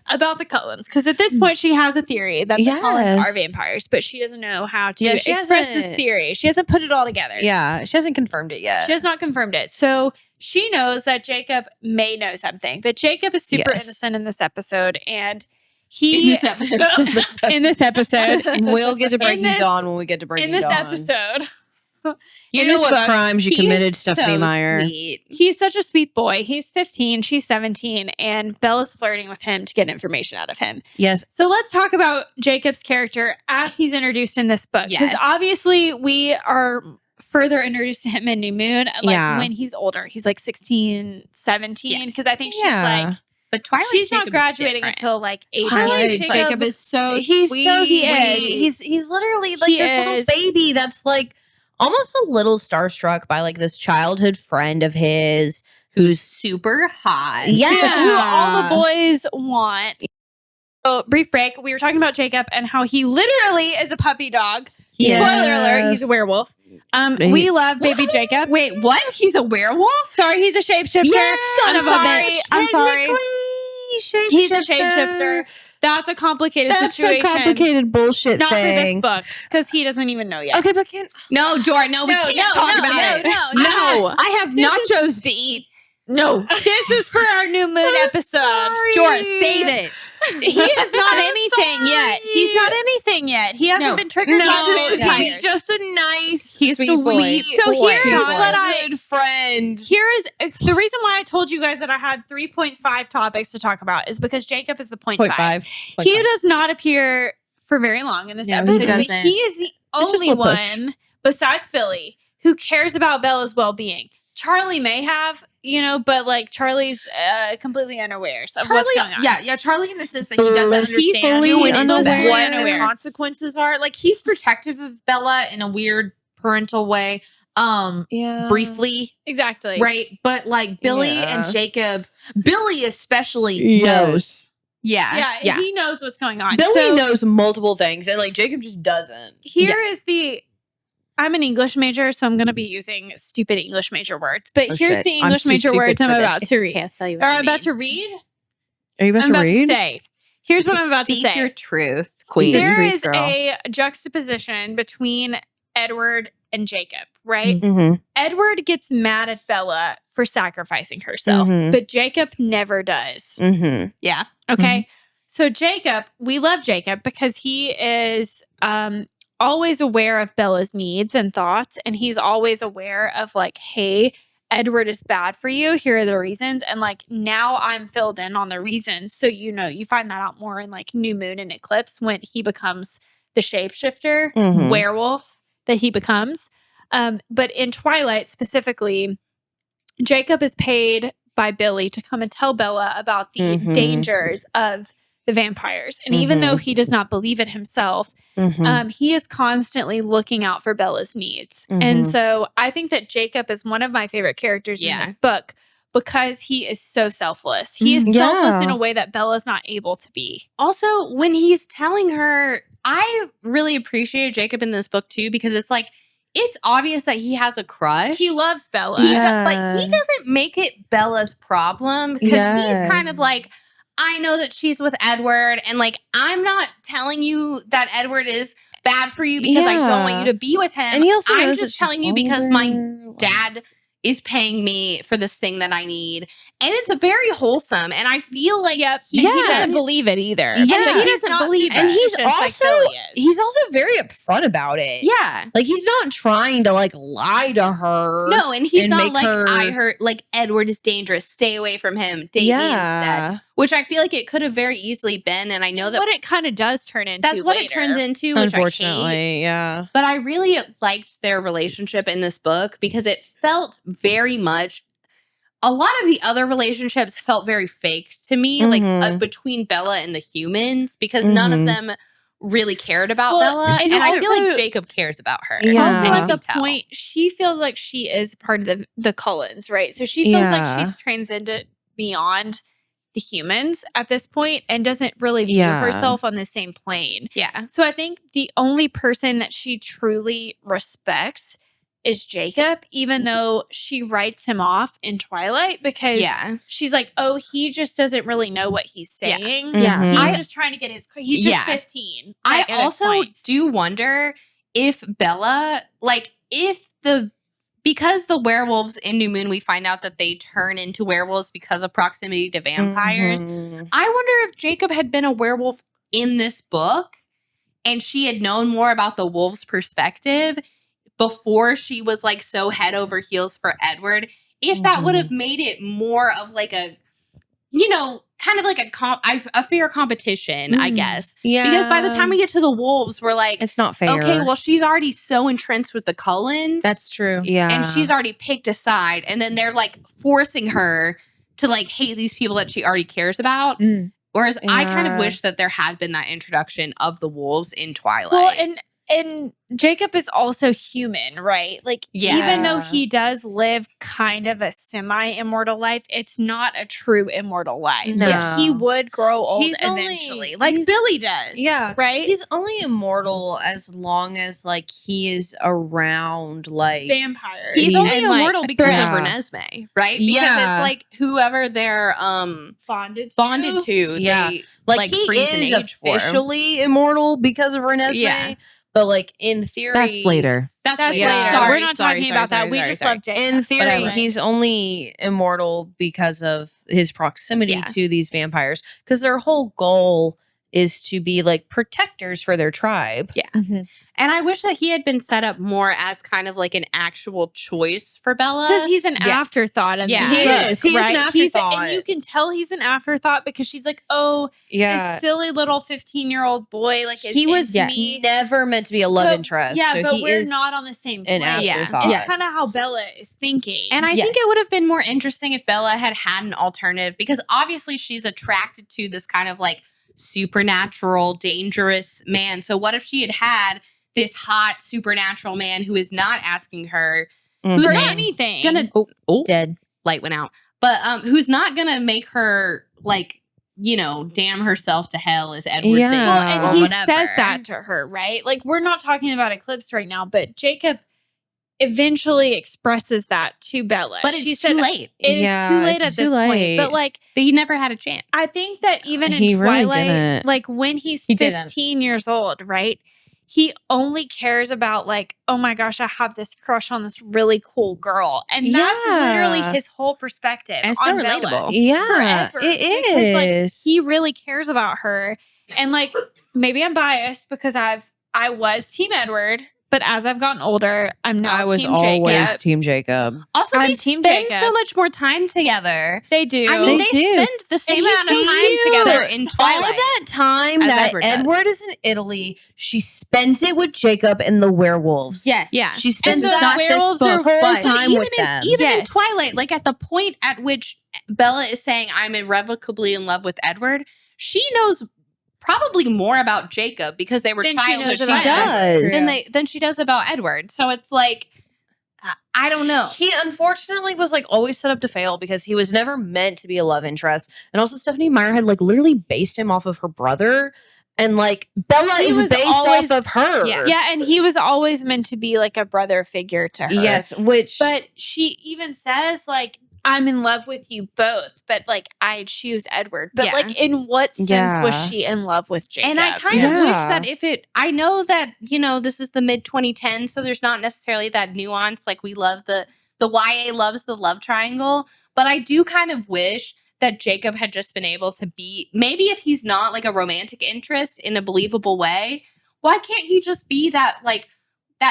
about the Cullens. Because at this point, she has a theory that the Cullens are vampires, but she doesn't know how to express this theory. She hasn't put it all together. Yeah, she hasn't confirmed it yet. She has not confirmed it. So she knows that Jacob may know something, but Jacob is super innocent in this episode, and in this episode, we'll get to Breaking Dawn when we get to Breaking Dawn. In this episode, you know what crimes you committed, Stephenie Meyer. Sweet. He's such a sweet boy. He's 15, she's 17, and Bella's flirting with him to get information out of him. Yes. So let's talk about Jacob's character as he's introduced in this book, because obviously we are further introduced to him in New Moon, when he's older. He's like 16, 17, because I think she's like, but Twilight, she's not graduating until like 18. Twilight Jacob is so sweet. He's literally like this little baby that's like almost a little starstruck by like this childhood friend of his who's super hot. Yeah, who all the boys want. So, brief break. We were talking about Jacob and how he literally is a puppy dog. Spoiler alert, he's a werewolf. We love baby Jacob. Wait, what? He's a werewolf? Sorry, he's a shapeshifter. Yes, I'm sorry. He's a shapeshifter. That's a complicated situation. That's a complicated bullshit Not thing. for this book, because he doesn't even know yet. Okay, but No, Jordan, we can't talk about it. No. I have nachos to eat. No. This is for our new moon episode. Jordan, save it. He is not anything yet. He's not anything yet. He hasn't been triggered. He's just a nice, sweet boy. So here's what good friend. Here is the reason why I told you guys that I had 3.5 topics to talk about is because Jacob is the 0.5. He does not appear for very long in this episode. He doesn't. But he is the only one besides Billy who cares about Bella's well-being. Charlie may have, but like Charlie's completely unaware of what's going on. Yeah. Charlie in the sense that he doesn't understand what the consequences are. Like he's protective of Bella in a weird parental way. Briefly. Exactly. Right. But like Billy and Jacob, Billy especially knows. Yeah. He knows what's going on. Billy knows multiple things and like Jacob just doesn't. Here is I'm an English major, so I'm going to be using stupid English major words. But here's the English major words I'm about to read. Can't tell you. I'm about to read. Are you about to read? To say. Here's what I'm about to say. Speak your truth, queen. There is a juxtaposition between Edward and Jacob, right? Mm-hmm. Edward gets mad at Bella for sacrificing herself, but Jacob never does. Mm-hmm. Yeah. Okay. So Jacob, we love Jacob because he is always aware of Bella's needs and thoughts, and he's always aware of like, hey, Edward is bad for you. Here are the reasons. And like now I'm filled in on the reasons. So you find that out more in like New Moon and Eclipse when he becomes the shapeshifter werewolf that he becomes. But in Twilight specifically, Jacob is paid by Billy to come and tell Bella about the dangers of the vampires. And even though he does not believe it himself, he is constantly looking out for Bella's needs. And so I think that Jacob is one of my favorite characters in this book because he is so selfless. He is selfless in a way that Bella's not able to be. Also, when he's telling her, I really appreciate Jacob in this book too, because it's like, it's obvious that he has a crush. He loves Bella. But he doesn't make it Bella's problem because he's kind of like, I know that she's with Edward, and like, I'm not telling you that Edward is bad for you because I don't want you to be with him. And he also I'm knows just that telling she's you because my older. dad is paying me for this thing that I need. And it's a very wholesome. And I feel like he doesn't believe it either. Yeah, he doesn't believe it. And he's suspicious also like Billy is. he's also very upfront about it. Yeah. Like he's not trying to like lie to her. No, and he's and not make like, her- I heard, like, Edward is dangerous. Stay away from him. Date me instead. Which I feel like it could have very easily been. And I know that what it kind of does turn into. that's what it later. turns into, which I hate. Unfortunately, yeah. But I really liked their relationship in this book because it felt very much, a lot of the other relationships felt very fake to me, like between Bella and the humans, because none of them really cared about Bella. And I feel like Jacob cares about her. Yeah. Also, And you at can the tell. point, she feels like she is part of the Cullens, right? So she feels like she's transcended beyond the humans at this point and doesn't really view herself on the same plane. Yeah. So I think the only person that she truly respects is Jacob, even though she writes him off in Twilight because she's like, oh, he just doesn't really know what he's saying. He's just trying to get he's just 15. I also do wonder if Bella, like, because the werewolves in New Moon, we find out that they turn into werewolves because of proximity to vampires. I wonder if Jacob had been a werewolf in this book and she had known more about the wolf's perspective before she was like so head over heels for Edward, if that would have made it more of like a, you know, kind of like a fair competition, I guess. Yeah. Because by the time we get to the wolves, we're like, it's not fair. okay, well, she's already so entrenched with the Cullens. That's true. Yeah. And she's already picked a side. And then they're like forcing her to like hate these people that she already cares about. Whereas I kind of wish that there had been that introduction of the wolves in Twilight. Well, and Jacob is also human, right? Like, even though he does live kind of a semi-immortal life, it's not a true immortal life. No. Like, he would grow old He's eventually, like Billy does. Yeah. Right? He's only immortal as long as like he is around like vampires. He's only And, immortal like, because of Renesmee, right? Because it's like whoever they're bonded to, Yeah. they like he freeze is and age for him. officially immortal because of Renesmee. Yeah. But like in theory, That's later. That's later. Sorry, We're not talking about that. We just love Jacob. In theory, Anyway. he's only immortal because of his proximity to these vampires. Because their whole goal is to be like protectors for their tribe. Yeah. And I wish that he had been set up more as kind of like an actual choice for Bella. Because he's an afterthought. In Yeah. the He book, is. He is right? an afterthought. And you can tell he's an afterthought because she's like, oh, this silly little 15-year-old boy. Like, He was me. never meant to be a love interest. Yeah, so but he we're is not on the same an plane. afterthought. It's kind of how Bella is thinking. And I think it would have been more interesting if Bella had an alternative, because obviously she's attracted to this kind of like supernatural, dangerous man. So what if she had this hot supernatural man who is not asking her, who's for not anything. gonna Dead. light went out, but who's not gonna make her like, you know, damn herself to hell as Edward thinks, Well, or and he whatever. says that to her, right? Like, we're not talking about Eclipse right now, but Jacob eventually expresses that to Bella. But it's too late. It is too late at this point. But like, he never had a chance. I think that even in He really Twilight, didn't. like when he's He didn't. 15 years old, right? He only cares about like, oh my gosh, I have this crush on this really cool girl. And that's literally his whole perspective. And so on relatable. Bella. Yeah, Forever. it Because, like, is. he really cares about her. And like, maybe I'm biased because I was Team Edward But as I've gotten older, I'm now I was Team always Jacob. Team Jacob. Also, I'm they Team spend Jacob. so much more time together. They do. I mean, they do. spend the same And amount of he time sees together that in All Twilight. of that time as that Edward does. Edward is in Italy, she spends it with Jacob and the werewolves. Yes. Yeah. She spends the that werewolves whole are time But even with them. in Yes. Twilight, like at the point at which Bella is saying, I'm irrevocably in love with Edward, she knows probably more about Jacob because they were Than she knows childhood about friends Edward. than she does about Edward. So it's like, I don't know. He unfortunately was like always set up to fail because he was never meant to be a love interest. And also Stephenie Meyer had like literally based him off of her brother. And like Bella He is was based always- off of her. Yeah, and he was always meant to be like a brother figure to her. Yes, which But she even says, like, I'm in love with you both, but like I choose Edward. But Yeah. like, in what sense was Yeah. she in love with Jacob? And I kind of Yeah. wish that I know that, this is the mid 2010s, so there's not necessarily that nuance. Like we love the YA loves the love triangle, but I do kind of wish that Jacob had just been able to be, maybe if he's not like a romantic interest in a believable way, why can't he just be that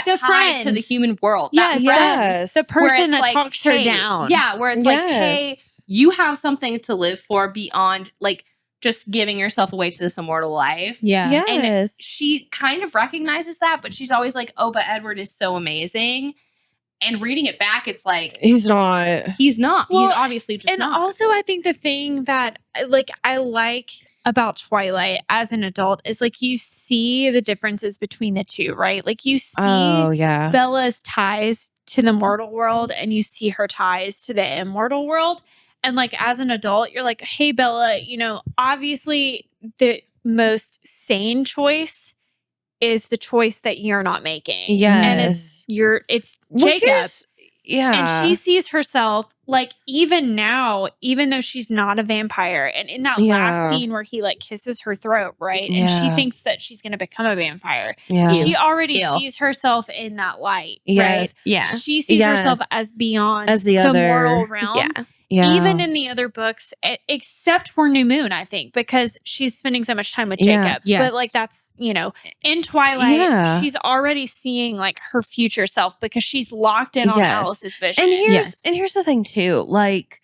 The tie to friend. the human world? Yes, that friend yes. the where person it's that like, talks her hey, down. Yeah, where it's like, Yes. hey, you have something to live for beyond like just giving yourself away to this immortal life. Yeah. yes. She kind of recognizes that, but she's always like, oh, but Edward is so amazing. And reading it back, it's like, He's not. he's not. Well, he's obviously just And not. also, I think the thing that I like about Twilight as an adult is like you see the differences between the two, right? Like you see Oh yeah. Bella's ties to the mortal world and you see her ties to the immortal world. And like as an adult, you're like, hey, Bella, obviously the most sane choice is the choice that you're not making. And it's Well, Jacob. Yeah. And she sees herself like even now, even though she's not a vampire, and in that Yeah. last scene where he like kisses her throat, right? And she Yeah. thinks that she's gonna become a vampire. Yeah. She already Ew. sees herself in that light, Yes. yeah. right? She sees herself Yes. as beyond As the the other. mortal realm. Yeah. Yeah. Even in the other books, except for New Moon, I think, because she's spending so much time with Yeah. Jacob. Yes. But like that's, in Twilight, Yeah. she's already seeing like her future self because she's locked in on Yes. Alice's vision. And Yes. here's the thing too. Like,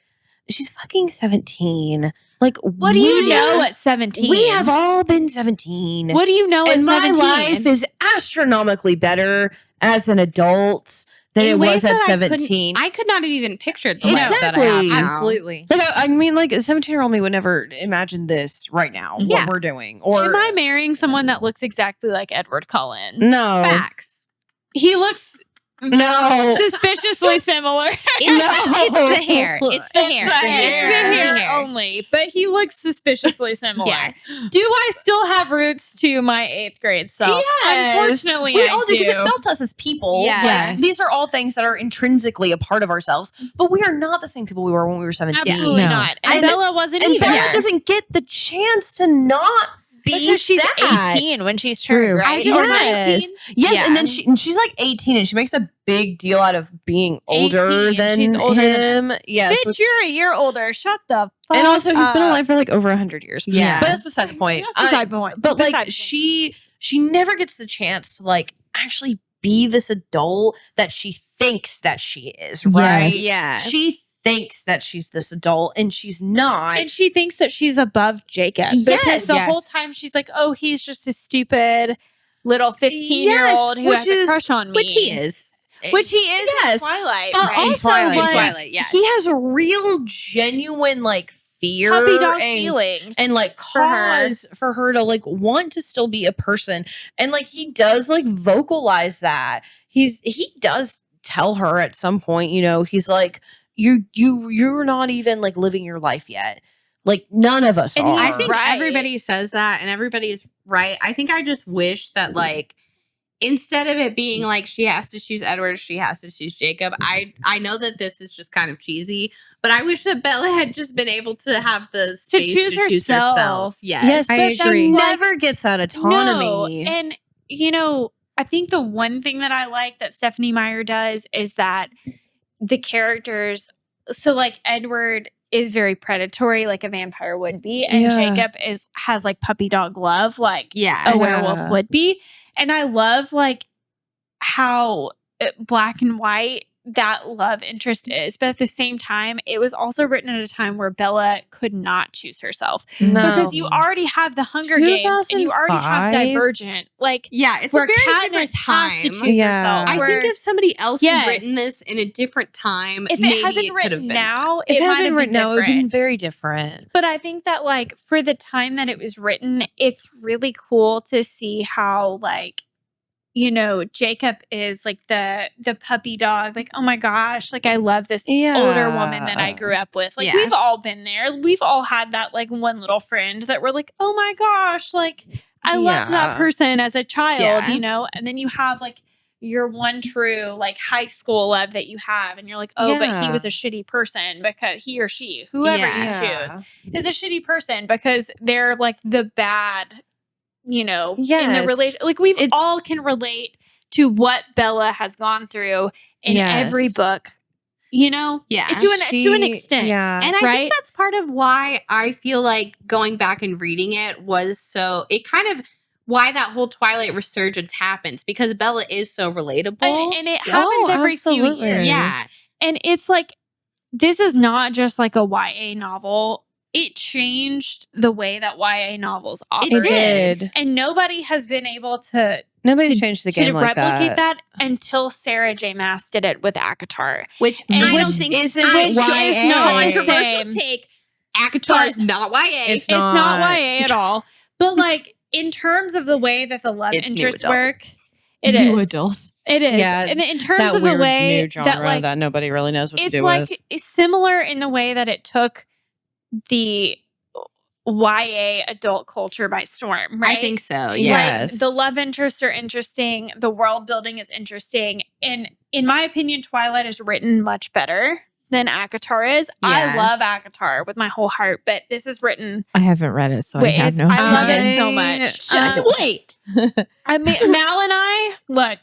she's fucking 17. Like, What do you know at 17? We have all been 17. What do you know and at my 17? life is astronomically better as an adult than In it ways was at that 17. I could not have even pictured the life that I Exactly. have now. Absolutely. Like, I mean, like a 17-year-old me would never imagine this right now, Yeah. what we're doing. Or Am I marrying someone that looks exactly like Edward Cullen? no. Facts. He looks No. suspiciously similar. It's the hair. It's the hair. It's the hair hair. only, but he looks suspiciously similar. Yeah. Do I still have roots to my 8th grade self? Yes. Unfortunately, We I all do because it do. built us as people. Yes. Like, these are all things that are intrinsically a part of ourselves, but we are not the same people we were when we were 17. Absolutely No. not. And, And Bella wasn't And either. Bella doesn't get the chance to not be because she's that. 18 when she's True. turned, right? I just- Or Yes. 19? Yes, Yeah. and then she's like 18 and she makes a big deal out of being older 18, than she's older than him. Yes. Bitch, you're a year older. Shut the fuck And also he's been up. alive for like over 100 years. Yeah. But that's beside the point. That's beside the point. But like Beside the point. she never gets the chance to like actually be this adult that she thinks that she is, right? Yeah. She thinks that she's this adult and she's not. And she thinks that she's above Jacob. Yes. Because the whole Yes. time she's like, oh, he's just a stupid little 15-year-old who which has a is- crush on me. Which he is. Which he is Yes. in Twilight. But right? also, Twilight, like, Twilight, yes. he has a real genuine like fear puppy dog and, feelings. and like for her. cause for her to like want to still be a person. And like he does like vocalize that. He does tell her at some point, he's like, you're not even like living your life yet. Like none of us And are. I think Right. everybody says that and everybody is right. I think I just wish that like instead of it being like she has to choose Edward, she has to choose Jacob. I know that this is just kind of cheesy, but I wish that Bella had just been able to have the space choose to choose herself. herself. Yes. yes, I but she agree. never gets that autonomy. No. And, I think the one thing that I like that Stephenie Meyer does is that the characters, so like Edward is very predatory, like a vampire would be, and Yeah. Jacob has like puppy dog love, like Yeah. a werewolf would be. And I love like how black and white that love interest is. But at the same time, it was also written at a time where Bella could not choose herself. Because you already have the Hunger Games and you already have 2005? Divergent. Like, Yeah, it's where a very Katniss different has to time. choose herself. I where think if somebody else Yes. had written this in a different time, if maybe it had been could have written been now, If it it might had been have written been now, it would have been different. very different. But I think that, like, for the time that it was written, it's really cool to see how, like, you know, Jacob is like the puppy dog. Like, oh my gosh, like I love this older woman that I grew up with. Like, Yeah. we've all been there. We've all had that like one little friend that we're like, oh my gosh, like I loved that person as a child, Yeah. you know? And then you have like your one true like high school love that you have, and you're like, oh, but he was a shitty person because he or she, whoever you choose, is a shitty person because they're like the bad, you know, in the relation. Like we've all can relate to what Bella has gone through in every book, you know? Yeah. To an extent. Yeah. And I right? think that's part of why I feel like going back and reading it was so, it kind of, why that whole Twilight resurgence happens, because Bella is so relatable. And it happens every few years. Yeah. And it's like, this is not just like a YA novel. It changed the way that YA novels operate. It did. And nobody has been able to Nobody's changed the game like replicate that until Sarah J. Maas did it with ACOTAR. Which I don't think isn't is YA. not the controversial same. take. ACOTAR is not YA. It's not YA at all. But like in terms of the way that the love It's new interests adult. work, it New is. adults. It is. Yeah, and in terms that of the weird way new genre that like that nobody really knows what to it's do like with. it's similar in the way that it took the YA adult culture by storm, right? I think so. Yeah. Like, the love interests are interesting. The world building is interesting. And in my opinion, Twilight is written much better than ACOTAR is. I love ACOTAR with my whole heart, but this is written. I haven't read it, so I have no I love idea. it so much. Just wait. I mean, Mal and I, look,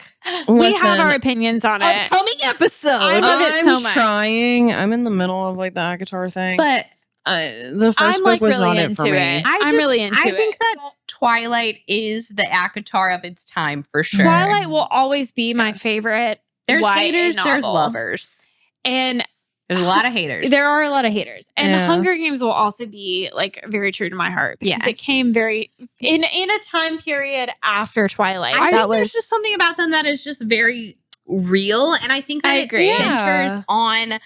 we have our opinions on it. Upcoming episode. I love it so much. Trying. I'm in the middle of like the ACOTAR thing. But the first I'm book like was really not it into for me. it. I'm really into it. I think that Twilight is the ACOTAR of its time for sure. Twilight will always be my favorite. There's YA haters, there's novel. lovers. And There's a lot of haters. there are a lot of haters. And Yeah. Hunger Games will also be like very true to my heart because Yeah. it came very in a time period after Twilight. I that think was there's just something about them that is just very real. And I think that I it agree. centers on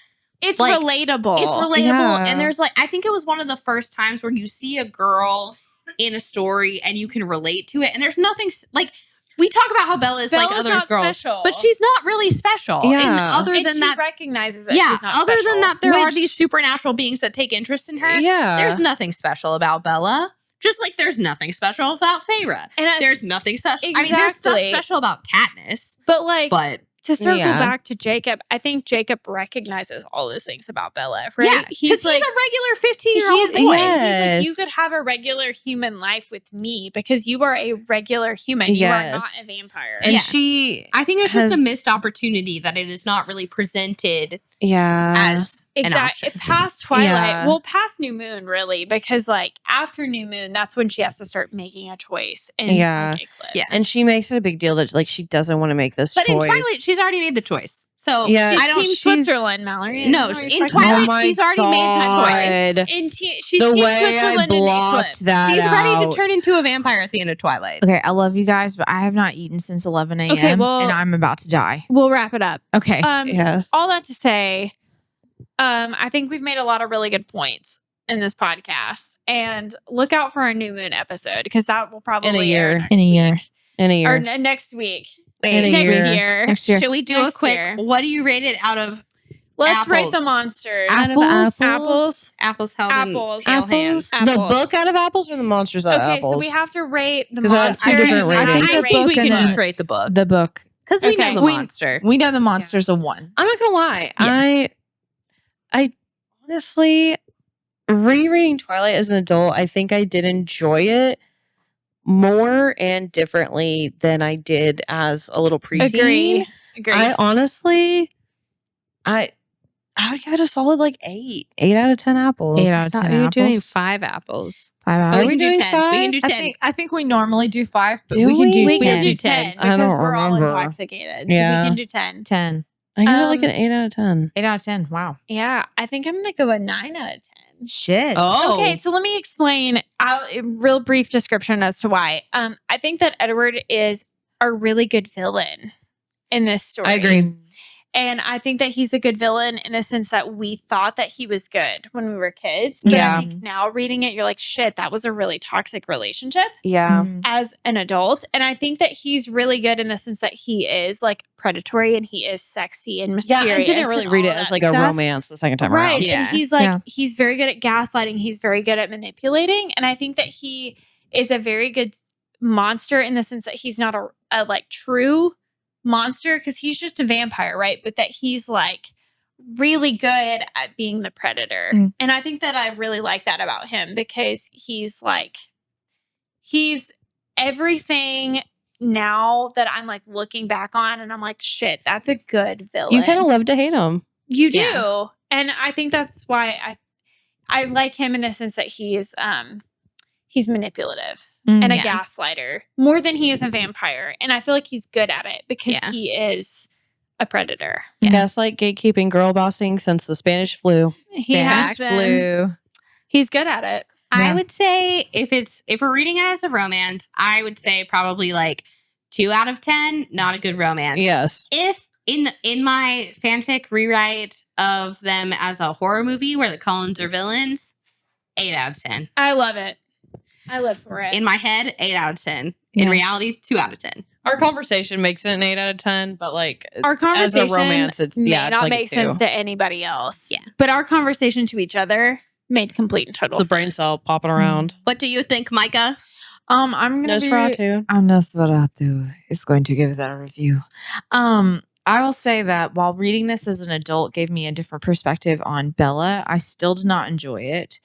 it's like, relatable. It's relatable. Yeah. And there's like, I think it was one of the first times where you see a girl in a story and you can relate to it. And there's nothing like, we talk about how Bella is like Bella's other not girls, special. but she's not really special. Yeah. And other And than she that, recognizes that yeah, she's not other special. than that, there are Which- these supernatural beings that take interest in her. Yeah. There's nothing special about Bella. Just like there's nothing special about Feyre. And There's nothing special. I mean, there's stuff Exactly. special about Katniss, but like but to circle Yeah. back to Jacob, I think Jacob recognizes all those things about Bella, right? yeah, he's like a regular 15-year-old he's boy. like, Yes. you could have a regular human life with me because you are a regular human. You Yes. are not a vampire. And Yeah. she I think it's just a has- missed opportunity that it is not really presented Yeah. as an Exactly. option. Past Twilight, Yeah. well, past New Moon, really, because like after New Moon, that's when she has to start making a choice. In Yeah. like, Eclipse. Yeah. And she makes it a big deal that like she doesn't want to make this But choice. in Twilight, she's already made the choice. So Yeah. She's I don't. Team Switzerland, Mallory. No, Is that what in you're talking Twilight, about? she's already made the choice. She's the Team way I Switzerland in blocked Eclipse. that She's ready out. to turn into a vampire at the end of Twilight. Okay, I love you guys, but I have not eaten since 11 a.m. Okay, well- and I'm about to die. We'll wrap it up. Okay. Yes. All that to say, I think we've made a lot of really good points in this podcast. And look out for our New Moon episode because that will probably In a air year. next In a week. year. In a Or year. next week. In a Next year. year. Next year. Should we do a Next quick? year. What do you rate it out of Let's rate Apples. the monsters. Apples? Apples. apples held Apples. in ale hands? Apples. The book out of apples or the monsters out of Okay, apples? so we have to rate the 'Cause I have monster. two different We have to ratings. I rate think we the can book. just rate the book The book. because we Okay. know the monster. We know the monster's a 1. I'm not gonna lie. Yeah. I honestly rereading Twilight as an adult, I think I did enjoy it more and differently than I did as a little preteen. Agree. I honestly, I I would give it a solid like 8. 8 out of 10 apples. 8 out of So 10 you're apples. doing 5 apples. 5 Oh, apples. we can do doing 10. We can do 10. I think we normally do 5, but Do we can do we? 10. We can do 10 I because don't we're all remember. intoxicated. So Yeah. we can do 10. 10. I give it like an 8 out of 10. 8 out of 10. Wow. Yeah, I think I'm going to go a 9 out of 10. Shit. Oh. Okay, so let me explain a real brief description as to why. I think that Edward is a really good villain in this story. I agree. And I think that he's a good villain in the sense that we thought that he was good when we were kids. But Yeah. I think now reading it, you're like, shit, that was a really toxic relationship Yeah. Mm. as an adult. And I think that he's really good in the sense that he is like predatory and he is sexy and Yeah, mysterious. I didn't really and read all it of as that like a stuff. romance the second time Right. around. Yeah. And he's like, Yeah. he's very good at gaslighting. He's very good at manipulating. And I think that he is a very good monster in the sense that he's not a like true monster because he's just a vampire, right? But that he's like really good at being the predator. Mm. And I think that I really like that about him because he's like, he's everything now that I'm like looking back on and I'm like, shit, that's a good villain. You kind of love to hate him. You do. Yeah. And I think that's why I like him in the sense that he's manipulative and a Yeah. gaslighter more than he is a vampire. And I feel like he's good at it because Yeah. he is a predator. Yeah. Gaslight, gatekeeping, girl bossing since the Spanish flu. He has been. flu. He's good at it. I Yeah. would say if we're reading it as a romance, I would say probably like 2 out of 10, not a good romance. Yes. If in my fanfic rewrite of them as a horror movie where the Cullens are villains, 8 out of 10. I love it. I live for it. In my head, 8 out of 10. In Yeah. reality, 2 out of 10. Our conversation makes it an 8 out of 10, but like our as conversation a romance, it's may it's not like make a 2. sense to anybody else. Yeah. But our conversation to each other made complete and It's total the sense. brain cell popping around. What do you think, Micah? I'm gonna Nosferatu. Nosferatu is going to give that a review. I will say that while reading this as an adult gave me a different perspective on Bella, I still did not enjoy it.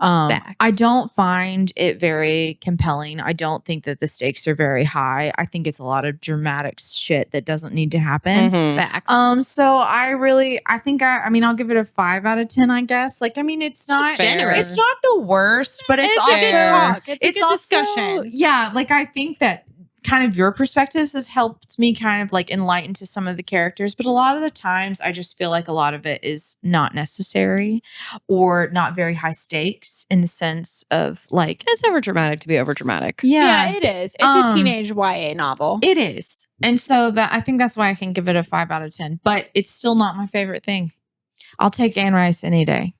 Facts. I don't find it very compelling. I don't think that the stakes are very high. I think it's a lot of dramatic shit that doesn't need to happen. Mhm. Facts. So I think I'll give it a 5 out of 10, I guess. Like, I mean, it's not generous. It's not the worst, but it's It's also a good talk. It's a good also- discussion. Yeah, like I think that kind of your perspectives have helped me kind of like enlighten to some of the characters, but a lot of the times I just feel like a lot of it is not necessary or not very high stakes in the sense of like It's over dramatic to be over dramatic. Yeah, it is. It's a Um, teenage YA novel. it is. And so I think that's why I can give it a 5 out of 10, but it's still not my favorite thing. I'll take Anne Rice any day.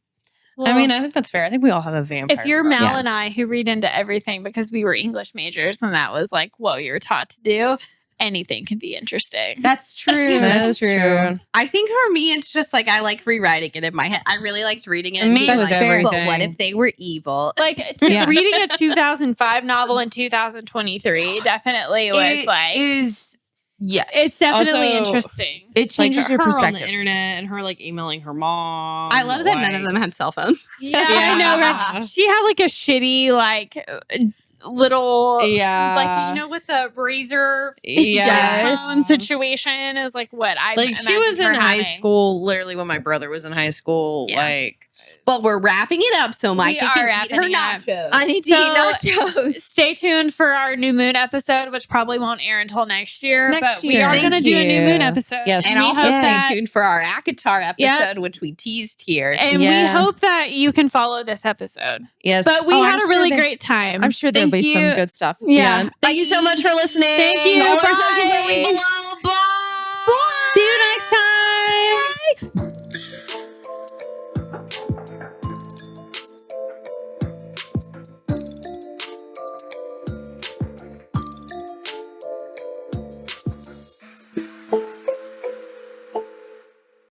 I mean, I think that's fair. I think we all have a vampire. if you're crush. Mal Yes. and I who read into everything because we were English majors and that was like what you were taught to do, anything can be interesting. That's true. That's true. I think for me, it's just like I like rewriting it in my head. I really liked reading it. Me and being with like, everything. but what if they were evil? like Yeah. reading a 2005 novel in 2023 definitely was It like is yes. it's definitely Also- interesting. It changes your her perspective. on the internet and her like emailing her mom. I love that none of like- them had cell phones. Yeah, I know. Yeah. Right? She had like a shitty like little Yeah. like you know with the razor Yes. phone situation is like what I Like she imagined was in her high having. school, literally when my brother was in high school. Yeah. Like But we're wrapping it up so Mike We can are eat wrapping her it up. nachos. I need to So- eat nachos. Stay tuned for our new moon episode, which probably won't air until next year. Next but year. we are Thank going to do a new you. moon episode. Yes. And we also hope stay that- tuned for our ACOTAR episode, Yep. which we teased here. And Yeah. we hope that you can follow this episode. yes. But we Oh, had I'm a sure really there's- great time. I'm sure there'll Thank be some you. good stuff. Yeah. Thank you so much for listening. Thank you. All our Bye. socials are linked below.